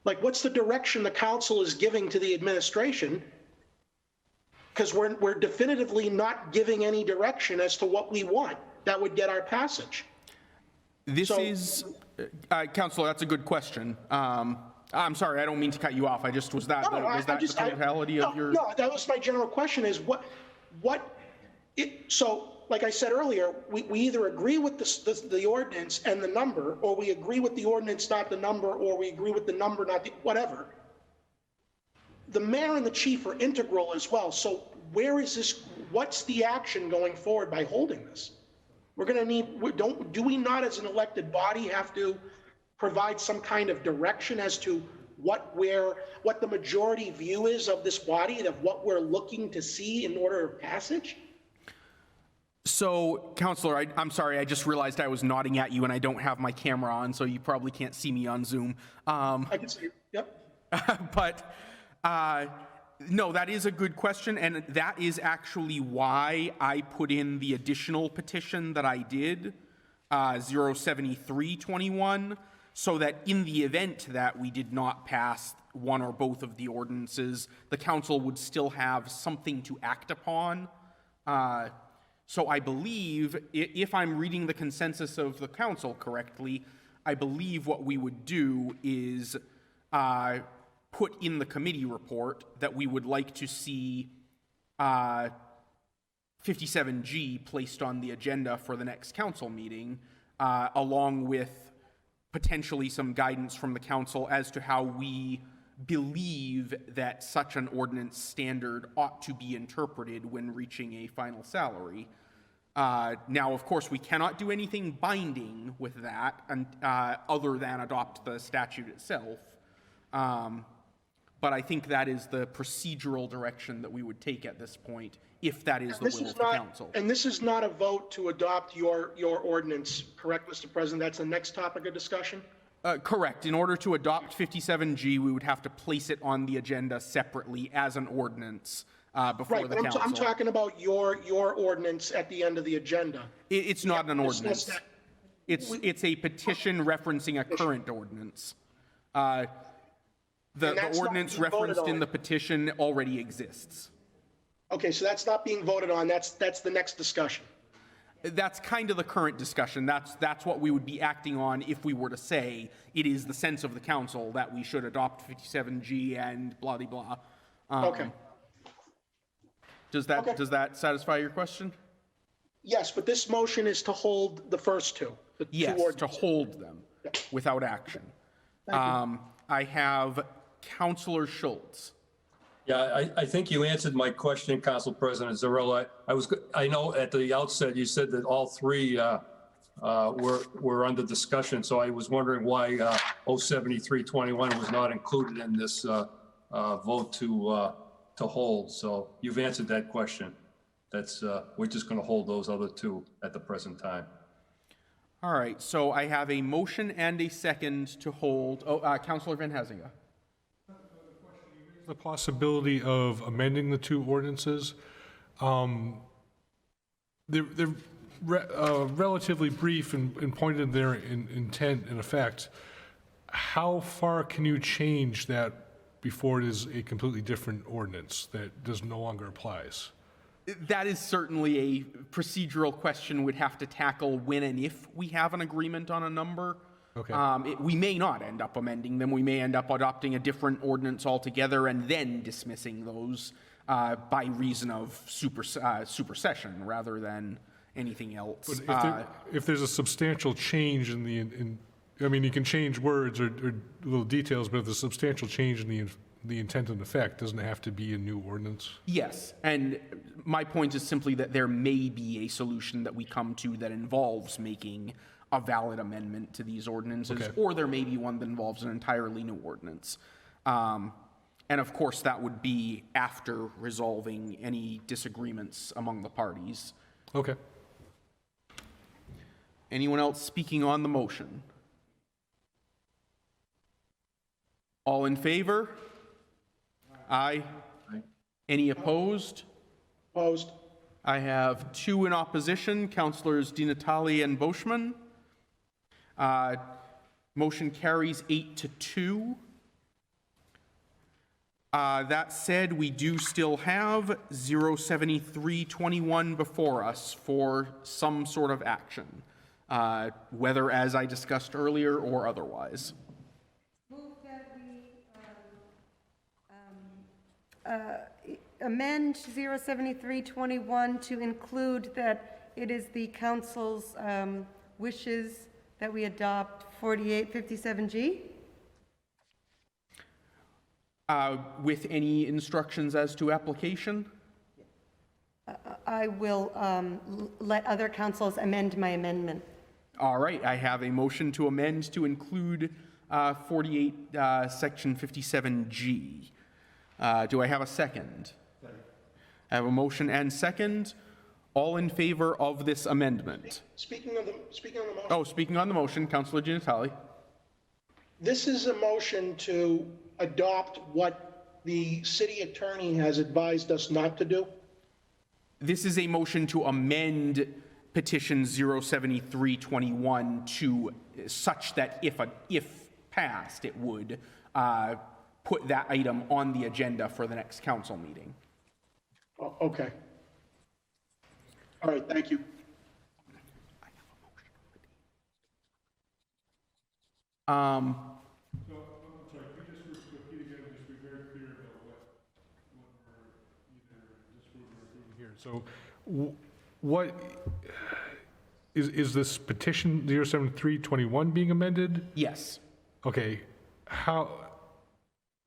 Like, what's the direction the council is giving to the administration? Because we're definitively not giving any direction as to what we want that would get our passage. This is, Counselor, that's a good question. I'm sorry, I don't mean to cut you off. I just, was that the totality of your? No, that was my general question is so like I said earlier, we either agree with the ordinance and the number, or we agree with the ordinance, not the number, or we agree with the number, not the, whatever. The mayor and the chief are integral as well. So where is this, what's the action going forward by holding this? We're going to need, do we not as an elected body have to provide some kind of direction as to what the majority view is of this body, of what we're looking to see in order of passage? So, Counselor, I'm sorry, I just realized I was nodding at you and I don't have my camera on, so you probably can't see me on Zoom. I can see you, yep. But, no, that is a good question, and that is actually why I put in the additional petition that I did, 07321, so that in the event that we did not pass one or both of the ordinances, the council would still have something to act upon. So I believe, if I'm reading the consensus of the council correctly, I believe what we would do is put in the committee report that we would like to see 57G placed on the agenda for the next council meeting, along with potentially some guidance from the council as to how we believe that such an ordinance standard ought to be interpreted when reaching a final salary. Now, of course, we cannot do anything binding with that other than adopt the statute itself. But I think that is the procedural direction that we would take at this point, if that is the will of the council. And this is not a vote to adopt your ordinance, correct, Mr. President? That's the next topic of discussion? Correct. In order to adopt 57G, we would have to place it on the agenda separately as an ordinance before the council. I'm talking about your ordinance at the end of the agenda. It's not an ordinance. It's a petition referencing a current ordinance. The ordinance referenced in the petition already exists. Okay, so that's not being voted on. That's the next discussion. That's kind of the current discussion. That's what we would be acting on if we were to say it is the sense of the council that we should adopt 57G and blah, blah, blah. Okay. Does that satisfy your question? Yes, but this motion is to hold the first two. Yes, to hold them without action. I have Councilor Schultz. Yeah, I think you answered my question, Council President Zarella. I know at the outset you said that all three were under discussion, so I was wondering why 07321 was not included in this vote to hold. So you've answered that question. We're just going to hold those other two at the present time. All right, so I have a motion and a second to hold. Councilor Van Hazinga. The possibility of amending the two ordinances. They're relatively brief and pointed in their intent and effect. How far can you change that before it is a completely different ordinance that no longer applies? That is certainly a procedural question we'd have to tackle when and if we have an agreement on a number. Okay. We may not end up amending them. We may end up adopting a different ordinance altogether and then dismissing those by reason of supersession rather than anything else. But if there's a substantial change I mean, you can change words or little details, but if there's a substantial change in the intent and effect, doesn't it have to be a new ordinance? Yes, and my point is simply that there may be a solution that we come to that involves making a valid amendment to these ordinances, Okay. or there may be one that involves an entirely new ordinance. And of course, that would be after resolving any disagreements among the parties. Okay. Anyone else speaking on the motion? All in favor? Aye. Any opposed? Opposed? I have 2 in opposition, Councilors Di Natale and Boschman. Motion carries 8-2. That said, we do still have 07321 before us for some sort of action, whether as I discussed earlier or otherwise. Move that we amend 07321 to include that it is the council's wishes that we adopt 4857G? With any instructions as to application? I will let other councils amend my amendment. All right, I have a motion to amend to include 48, Section 57G. Do I have a second? I have a motion and second. All in favor of this amendment? Speaking on the motion. Oh, speaking on the motion, Councilor Di Natale. This is a motion to adopt what the city attorney has advised us not to do. This is a motion to amend petition 07321 to such that if passed, it would put that item on the agenda for the next council meeting. Oh, okay. All right, thank you. So what, is this petition 07321 being amended? Yes. Okay, how,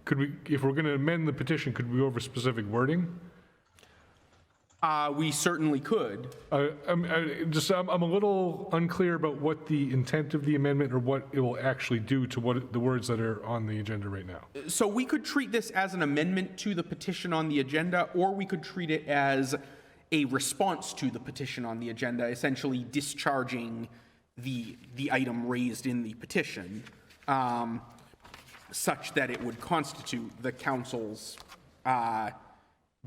could we, if we're going to amend the petition, could we go over specific wording? We certainly could. I'm a little unclear about what the intent of the amendment or what it will actually do to what the words that are on the agenda right now. So we could treat this as an amendment to the petition on the agenda, or we could treat it as a response to the petition on the agenda, essentially discharging the item raised in the petition, such that it would constitute the council's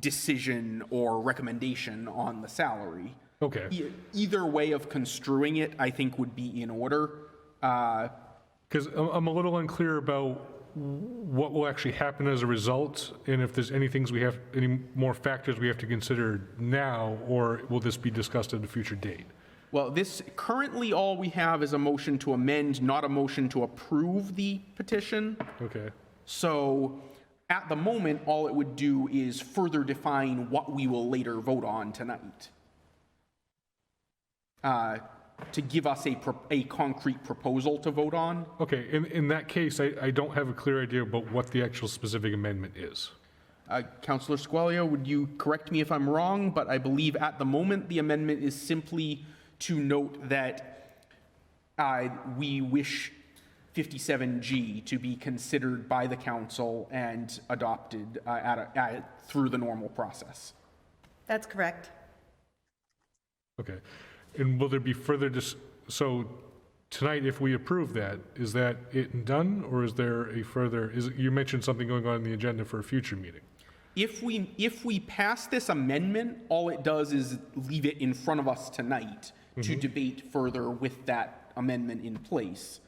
decision or recommendation on the salary. Okay. Either way of construing it, I think, would be in order. Because I'm a little unclear about what will actually happen as a result, and if there's any more factors we have to consider now, or will this be discussed at a future date? Well, this, currently all we have is a motion to amend, not a motion to approve the petition. Okay. So at the moment, all it would do is further define what we will later vote on tonight. To give us a concrete proposal to vote on. Okay, in that case, I don't have a clear idea about what the actual specific amendment is. Councilor Squalia, would you correct me if I'm wrong, but I believe at the moment the amendment is simply to note that we wish 57G to be considered by the council and adopted through the normal process. That's correct. Okay, and will there be further, so tonight, if we approve that, is that it and done, or is there a further, you mentioned something going on the agenda for a future meeting? If we pass this amendment, all it does is leave it in front of us tonight to debate further with that amendment in place.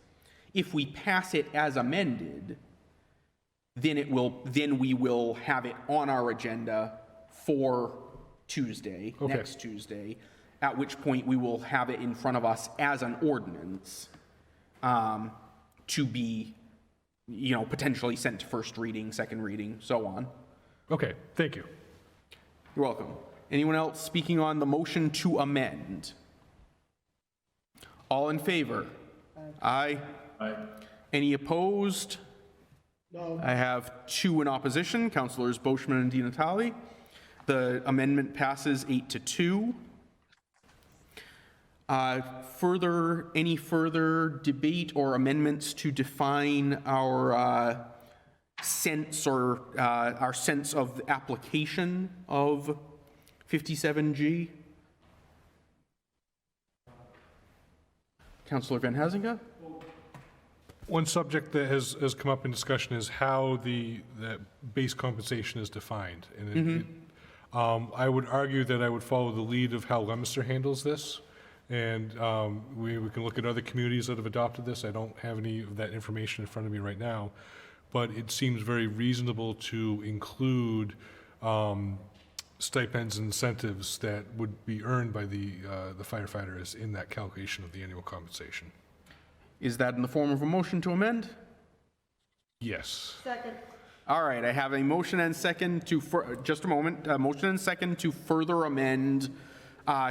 If we pass it as amended, then we will have it on our agenda for Tuesday, next Tuesday, at which point we will have it in front of us as an ordinance to be, potentially sent to first reading, second reading, so on. Okay, thank you. You're welcome. Anyone else speaking on the motion to amend? All in favor? Aye. Aye. Any opposed? No. I have 2 in opposition, Councilors Boschman and Di Natale. The amendment passes 8-2. Any further debate or amendments to define our sense or our sense of the application of 57G? Councilor Van Hazinga? One subject that has come up in discussion is how the base compensation is defined. And I would argue that I would follow the lead of how Leominster handles this, and we can look at other communities that have adopted this. I don't have any of that information in front of me right now, but it seems very reasonable to include stipends and incentives that would be earned by the firefighters in that calculation of the annual compensation. Is that in the form of a motion to amend? Yes. Second. All right, I have a motion and second to, just a moment, a motion and second to further amend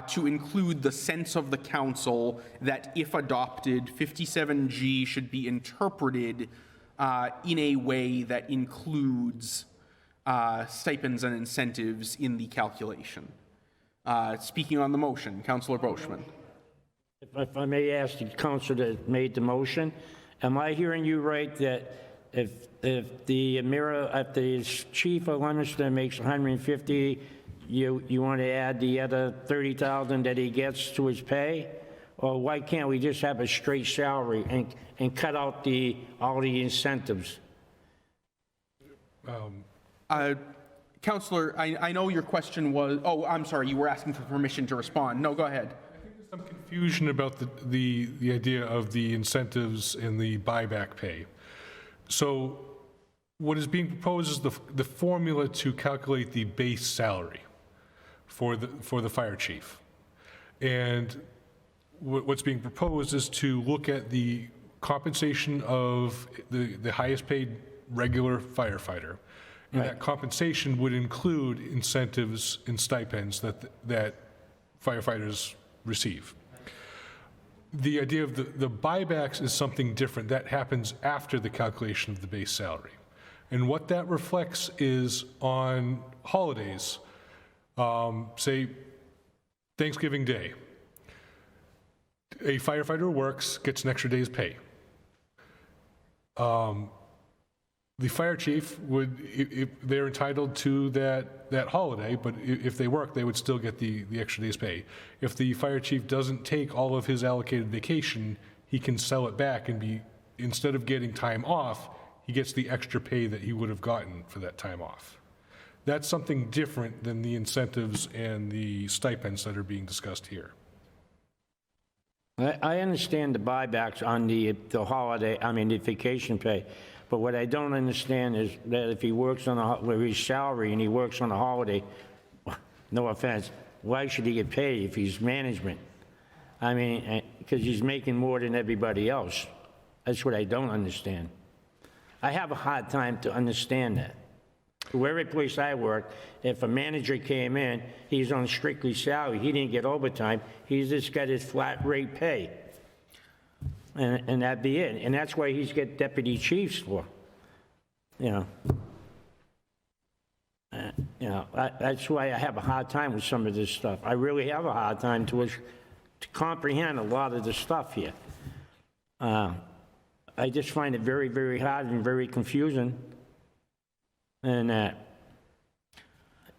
to include the sense of the council that if adopted, 57G should be interpreted in a way that includes stipends and incentives in the calculation. Speaking on the motion, Councillor Boschman. If I may ask the council that made the motion, am I hearing you right that if the chief of Leominster makes 150, you want to add the other 30,000 that he gets to his pay? Or why can't we just have a straight salary and cut out all the incentives? Councillor, I know your question was, oh, I'm sorry, you were asking for permission to respond. No, go ahead. I think there's some confusion about the idea of the incentives and the buyback pay. So what is being proposed is the formula to calculate the base salary for the fire chief. And what's being proposed is to look at the compensation of the highest paid regular firefighter. And that compensation would include incentives and stipends that firefighters receive. The idea of the buybacks is something different. That happens after the calculation of the base salary. And what that reflects is on holidays, say Thanksgiving Day. A firefighter works, gets an extra day's pay. The fire chief would, if they're entitled to that holiday, but if they work, they would still get the extra day's pay. If the fire chief doesn't take all of his allocated vacation, he can sell it back and instead of getting time off, he gets the extra pay that he would have gotten for that time off. That's something different than the incentives and the stipends that are being discussed here. I understand the buybacks on the holiday, the vacation pay. But what I don't understand is that if he works where his salary and he works on a holiday, no offense, why should he get paid if he's management? Because he's making more than everybody else. That's what I don't understand. I have a hard time to understand that. Every place I worked, if a manager came in, he's on strictly salary, he didn't get overtime, he's just got his flat rate pay. And that'd be it. And that's why he's got deputy chiefs for. That's why I have a hard time with some of this stuff. I really have a hard time to comprehend a lot of the stuff here. I just find it very, very hard and very confusing. And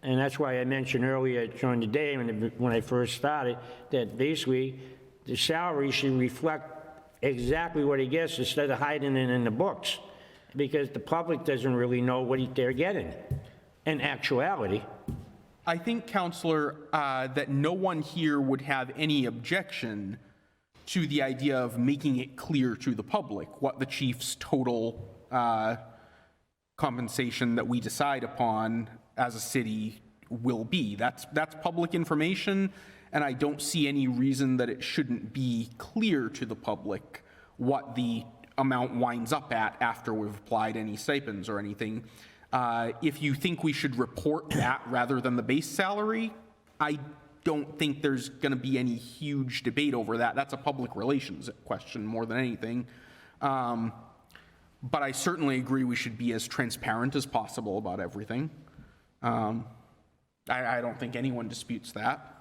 that's why I mentioned earlier during the day when I first started that basically the salary should reflect exactly what he gets instead of hiding it in the books, because the public doesn't really know what they're getting in actuality. I think, Councillor, that no one here would have any objection to the idea of making it clear to the public what the chief's total compensation that we decide upon as a city will be. That's public information, and I don't see any reason that it shouldn't be clear to the public what the amount winds up at after we've applied any stipends or anything. If you think we should report that rather than the base salary, I don't think there's going to be any huge debate over that. That's a public relations question more than anything. But I certainly agree we should be as transparent as possible about everything. I don't think anyone disputes that.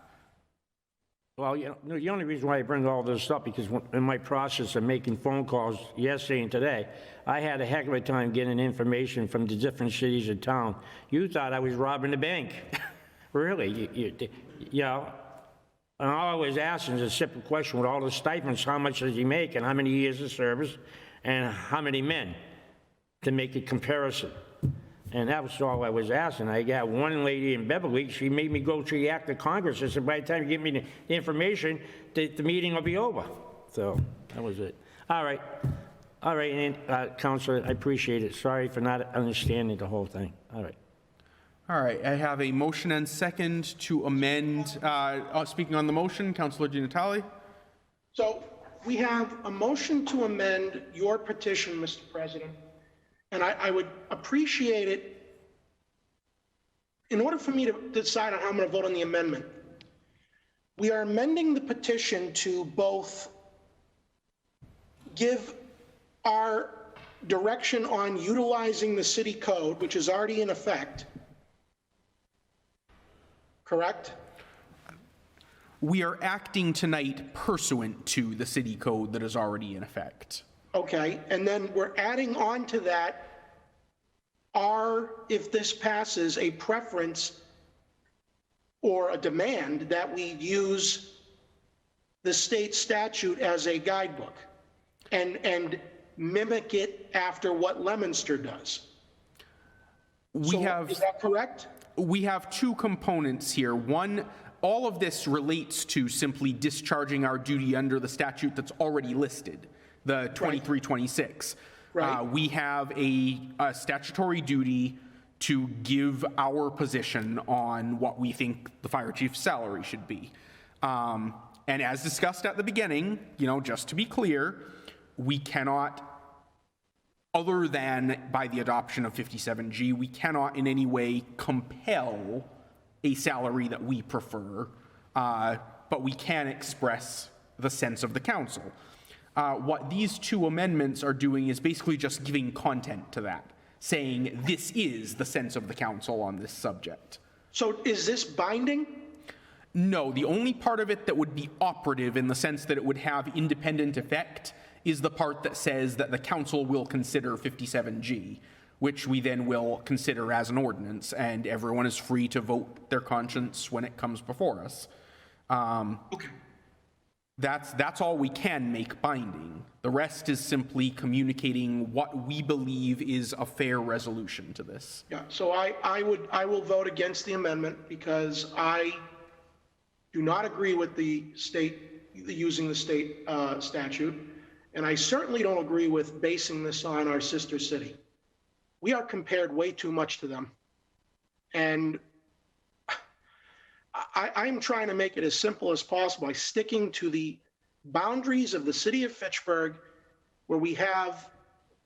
Well, the only reason why I bring all this up, because in my process of making phone calls yesterday and today, I had a heck of a time getting information from the different cities and town. You thought I was robbing the bank. Really, and all I was asking is a simple question with all the stipends: how much does he make, and how many years of service, and how many men, to make a comparison. And that was all I was asking. I got one lady in Beverly, she made me go to the act of Congress. I said, by the time you give me the information, the meeting will be over. So that was it. All right. All right, and Counselor, I appreciate it. Sorry for not understanding the whole thing. All right. All right, I have a motion and second to amend. Speaking on the motion, Councilor Di Natale. So we have a motion to amend your petition, Mr. President, and I would appreciate it, in order for me to decide on how I'm going to vote on the amendment. We are amending the petition to both give our direction on utilizing the city code, which is already in effect, correct? We are acting tonight pursuant to the city code that is already in effect. Okay, and then we're adding on to that, if this passes, a preference or a demand that we use the state statute as a guidebook and mimic it after what Leominster does. Is that correct? We have two components here. One, all of this relates to simply discharging our duty under the statute that's already listed, the 2326. Right. We have a statutory duty to give our position on what we think the fire chief's salary should be. And as discussed at the beginning, just to be clear, we cannot, other than by the adoption of 57G, we cannot in any way compel a salary that we prefer, but we can express the sense of the council. What these two amendments are doing is basically just giving content to that, saying this is the sense of the council on this subject. So is this binding? No, the only part of it that would be operative in the sense that it would have independent effect is the part that says that the council will consider 57G, which we then will consider as an ordinance, and everyone is free to vote their conscience when it comes before us. Okay. That's all we can make binding. The rest is simply communicating what we believe is a fair resolution to this. Yeah, so I will vote against the amendment because I do not agree with the using the state statute, and I certainly don't agree with basing this on our sister city. We are compared way too much to them, and I'm trying to make it as simple as possible by sticking to the boundaries of the city of Fitchburg, where we have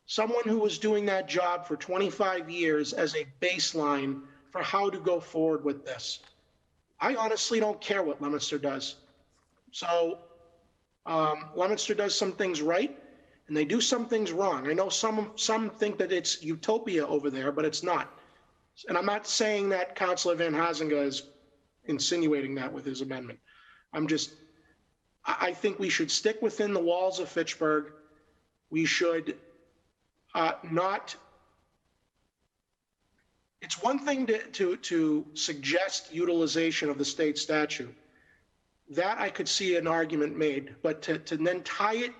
someone who was doing that job for 25 years as a baseline for how to go forward with this. I honestly don't care what Leominster does. So Leominster does some things right, and they do some things wrong. I know some think that it's utopia over there, but it's not. And I'm not saying that Councilor Van Hazinga is insinuating that with his amendment. I think we should stick within the walls of Fitchburg. We should not. It's one thing to suggest utilization of the state statute. That I could see an argument made, but to then tie it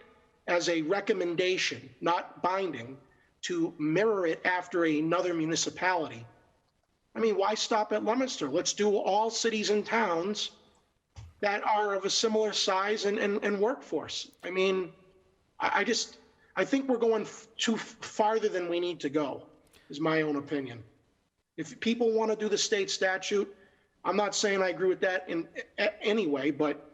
as a recommendation, not binding, to mirror it after another municipality. I mean, why stop at Leominster? Let's do all cities and towns that are of a similar size and workforce. I mean, I think we're going too farther than we need to go, is my own opinion. If people want to do the state statute, I'm not saying I agree with that in any way, but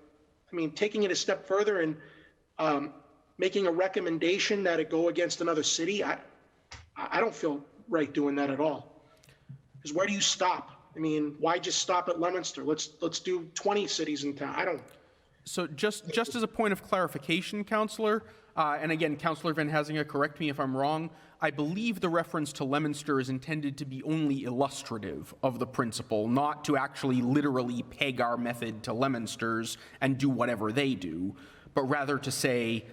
I mean, taking it a step further and making a recommendation that it go against another city, I don't feel right doing that at all. Because where do you stop? I mean, why just stop at Leominster? Let's do 20 cities in town. I don't. So just as a point of clarification, Councillor, and again, Councillor Van Hazinga, correct me if I'm wrong, I believe the reference to Leominster is intended to be only illustrative of the principle, not to actually literally peg our method to Leominster's and do whatever they do, but rather to say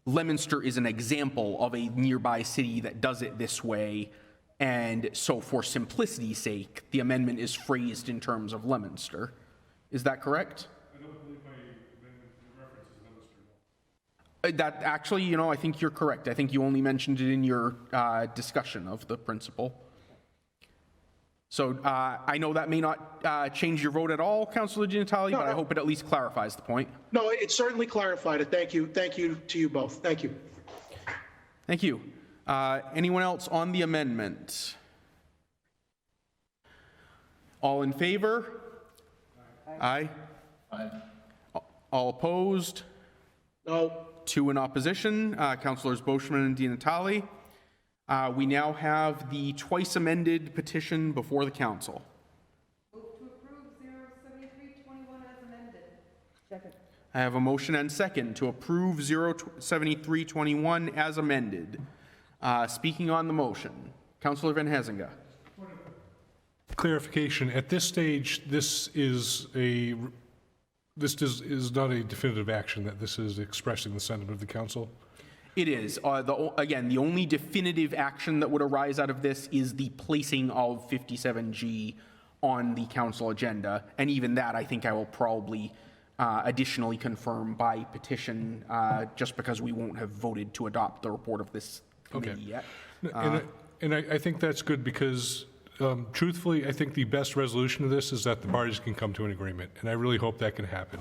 Leominster is an example of a nearby city that does it this way. And so for simplicity's sake, the amendment is phrased in terms of Leominster. Is that correct? I don't believe my amendment references Leominster. That actually, I think you're correct. I think you only mentioned it in your discussion of the principle. So I know that may not change your vote at all, Councilor Di Natale, but I hope it at least clarifies the point. No, it certainly clarified it. Thank you. Thank you to you both. Thank you. Thank you. Anyone else on the amendment? All in favor? Aye. Aye. All opposed? No. 2 in opposition, Councilors Boschman and Di Natale. We now have the twice amended petition before the council. Move to approve 07321 as amended. Second. I have a motion and second to approve 07321 as amended. Speaking on the motion, Councilor Van Hazinga. Clarification, at this stage, this is not a definitive action, that this is expressing the sentiment of the council? It is. Again, the only definitive action that would arise out of this is the placing of 57G on the council agenda. And even that, I think I will probably additionally confirm by petition, just because we won't have voted to adopt the report of this committee yet. And I think that's good because, truthfully, I think the best resolution of this is that the parties can come to an agreement, and I really hope that can happen.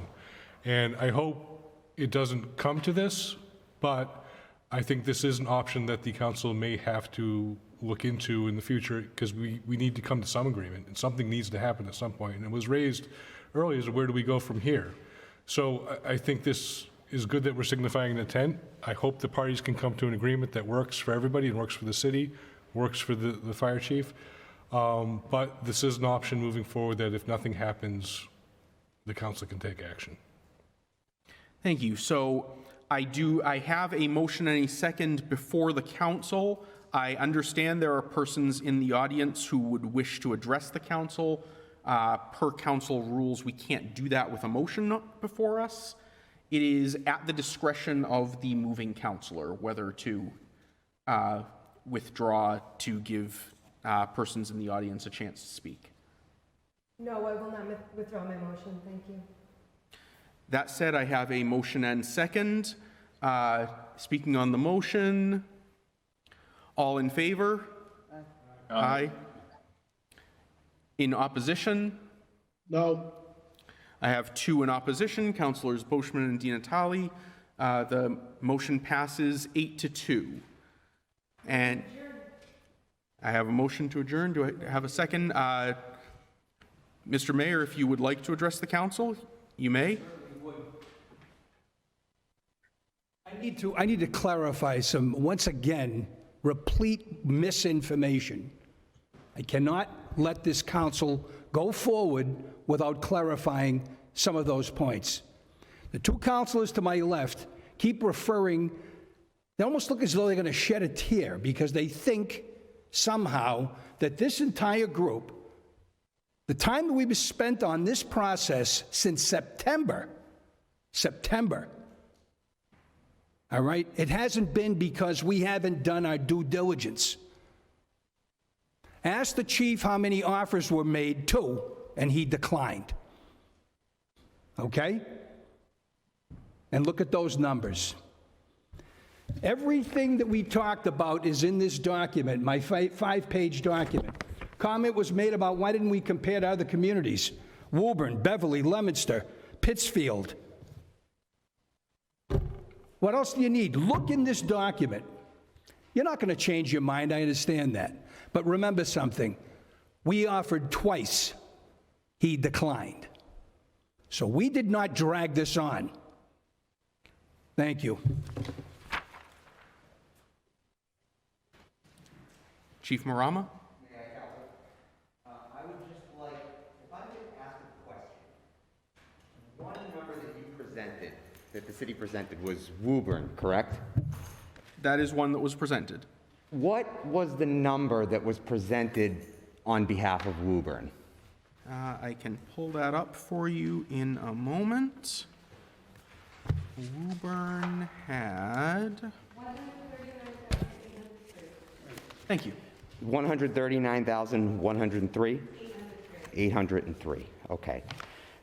And I hope it doesn't come to this, but I think this is an option that the council may have to look into in the future, because we need to come to some agreement, and something needs to happen at some point. And it was raised earlier as where do we go from here? So I think this is good that we're signifying an intent. I hope the parties can come to an agreement that works for everybody and works for the city, works for the fire chief. But this is an option moving forward that if nothing happens, the council can take action. Thank you. So I have a motion and a second before the council. I understand there are persons in the audience who would wish to address the council. Per council rules, we can't do that with a motion before us. It is at the discretion of the moving councilor whether to withdraw to give persons in the audience a chance to speak. No, I will not withdraw my motion. Thank you. That said, I have a motion and second. Speaking on the motion, all in favor? Aye. In opposition? No. I have 2 in opposition, Councilors Boschman and Di Natale. The motion passes 8-2. And I have a motion to adjourn. Do I have a second? Mr. Mayor, if you would like to address the council, you may. I need to clarify some, once again, replete misinformation. I cannot let this council go forward without clarifying some of those points. The 2 councilors to my left keep referring, they almost look as though they're going to shed a tear because they think somehow that this entire group, the time that we've spent on this process since September, all right, it hasn't been because we haven't done our due diligence. Ask the chief how many offers were made to, and he declined. Okay? And look at those numbers. Everything that we talked about is in this document, my 5-page document. Comment was made about why didn't we compare to other communities? Woburn, Beverly, Leominster, Pittsfield. What else do you need? Look in this document. You're not going to change your mind, I understand that. But remember something. We offered twice. He declined. So we did not drag this on. Thank you. Chief Marama? I would just like, if I could ask a question. One number that you presented, that the city presented, was Woburn, correct? That is one that was presented. What was the number that was presented on behalf of Woburn? I can pull that up for you in a moment. Woburn had... Thank you. 139,103? 803, okay.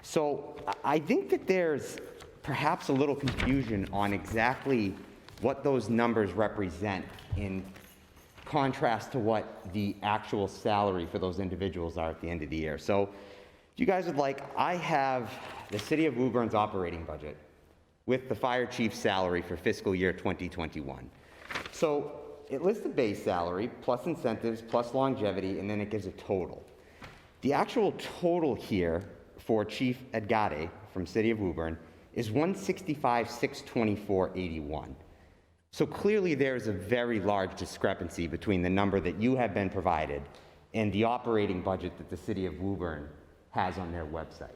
So I think that there's perhaps a little confusion on exactly what those numbers represent in contrast to what the actual salary for those individuals are at the end of the year. So if you guys would like, I have the City of Woburn's operating budget with the fire chief's salary for fiscal year 2021. So it lists the base salary, plus incentives, plus longevity, and then it gives a total. The actual total here for Chief Edgade from City of Woburn is $165,624.81. So clearly there's a very large discrepancy between the number that you have been provided and the operating budget that the City of Woburn has on their website.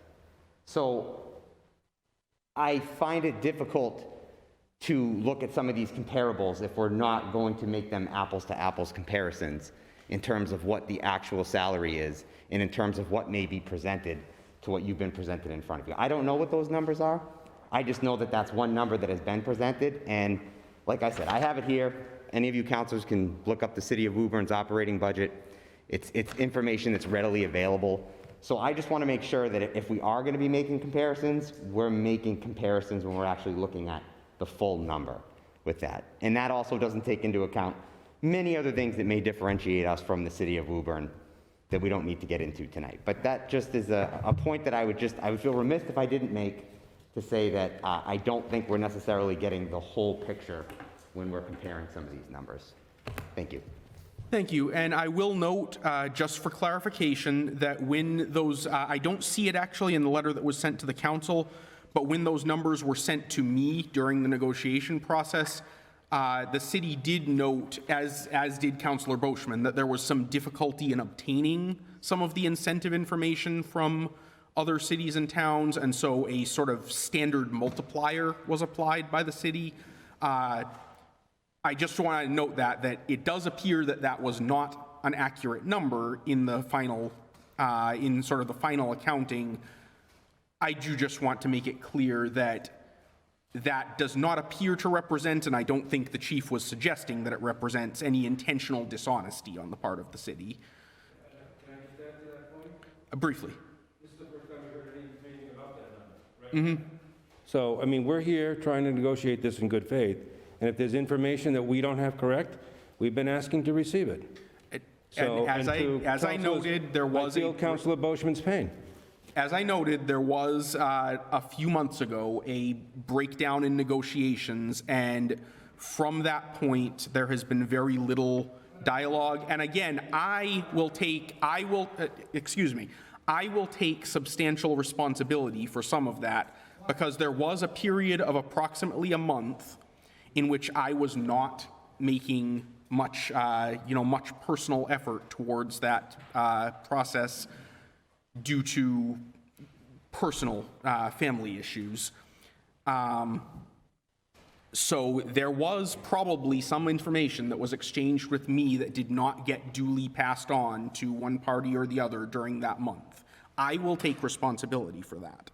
So I find it difficult to look at some of these comparables if we're not going to make them apples to apples comparisons in terms of what the actual salary is and in terms of what may be presented to what you've been presented in front of you. I don't know what those numbers are. I just know that that's one number that has been presented, and like I said, I have it here. Any of you counselors can look up the City of Woburn's operating budget. It's information that's readily available. So I just want to make sure that if we are going to be making comparisons, we're making comparisons when we're actually looking at the full number with that. And that also doesn't take into account many other things that may differentiate us from the City of Woburn that we don't need to get into tonight. But that just is a point that I would feel remiss if I didn't make, to say that I don't think we're necessarily getting the whole picture when we're comparing some of these numbers. Thank you. Thank you. And I will note, just for clarification, that when those, I don't see it actually in the letter that was sent to the council, but when those numbers were sent to me during the negotiation process, the city did note, as did Councillor Boschman, that there was some difficulty in obtaining some of the incentive information from other cities and towns, and so a sort of standard multiplier was applied by the city. I just want to note that it does appear that that was not an accurate number in the final, in sort of the final accounting. I do just want to make it clear that that does not appear to represent, and I don't think the chief was suggesting that it represents any intentional dishonesty on the part of the city. Can I just add to that point? Briefly. This is the first time I've heard anything about that number, right? Mm-hmm. So, I mean, we're here trying to negotiate this in good faith, and if there's information that we don't have correct, we've been asking to receive it. And as I noted, there was I feel Councillor Boschman's pain. As I noted, there was a few months ago a breakdown in negotiations, and from that point, there has been very little dialogue. And again, I will take substantial responsibility for some of that, because there was a period of approximately a month in which I was not making much, much personal effort towards that process due to personal family issues. So there was probably some information that was exchanged with me that did not get duly passed on to one party or the other during that month. I will take responsibility for that.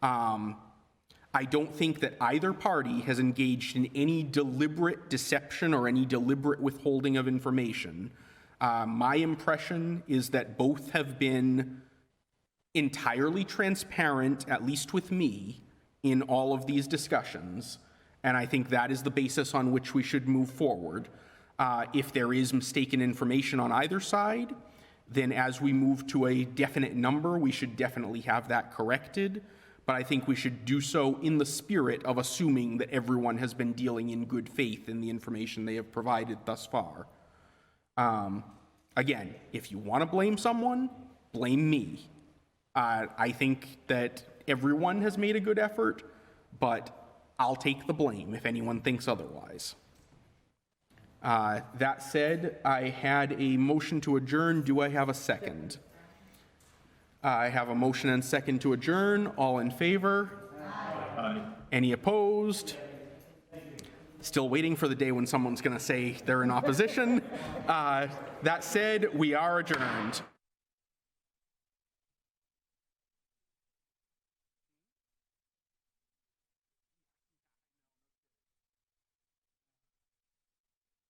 I don't think that either party has engaged in any deliberate deception or any deliberate withholding of information. My impression is that both have been entirely transparent, at least with me, in all of these discussions, and I think that is the basis on which we should move forward. If there is mistaken information on either side, then as we move to a definite number, we should definitely have that corrected, but I think we should do so in the spirit of assuming that everyone has been dealing in good faith in the information they have provided thus far. Again, if you want to blame someone, blame me. I think that everyone has made a good effort, but I'll take the blame if anyone thinks otherwise. That said, I had a motion to adjourn. Do I have a second? I have a motion and second to adjourn. All in favor? Aye. Any opposed? Still waiting for the day when someone's going to say they're in opposition. That said, we are adjourned.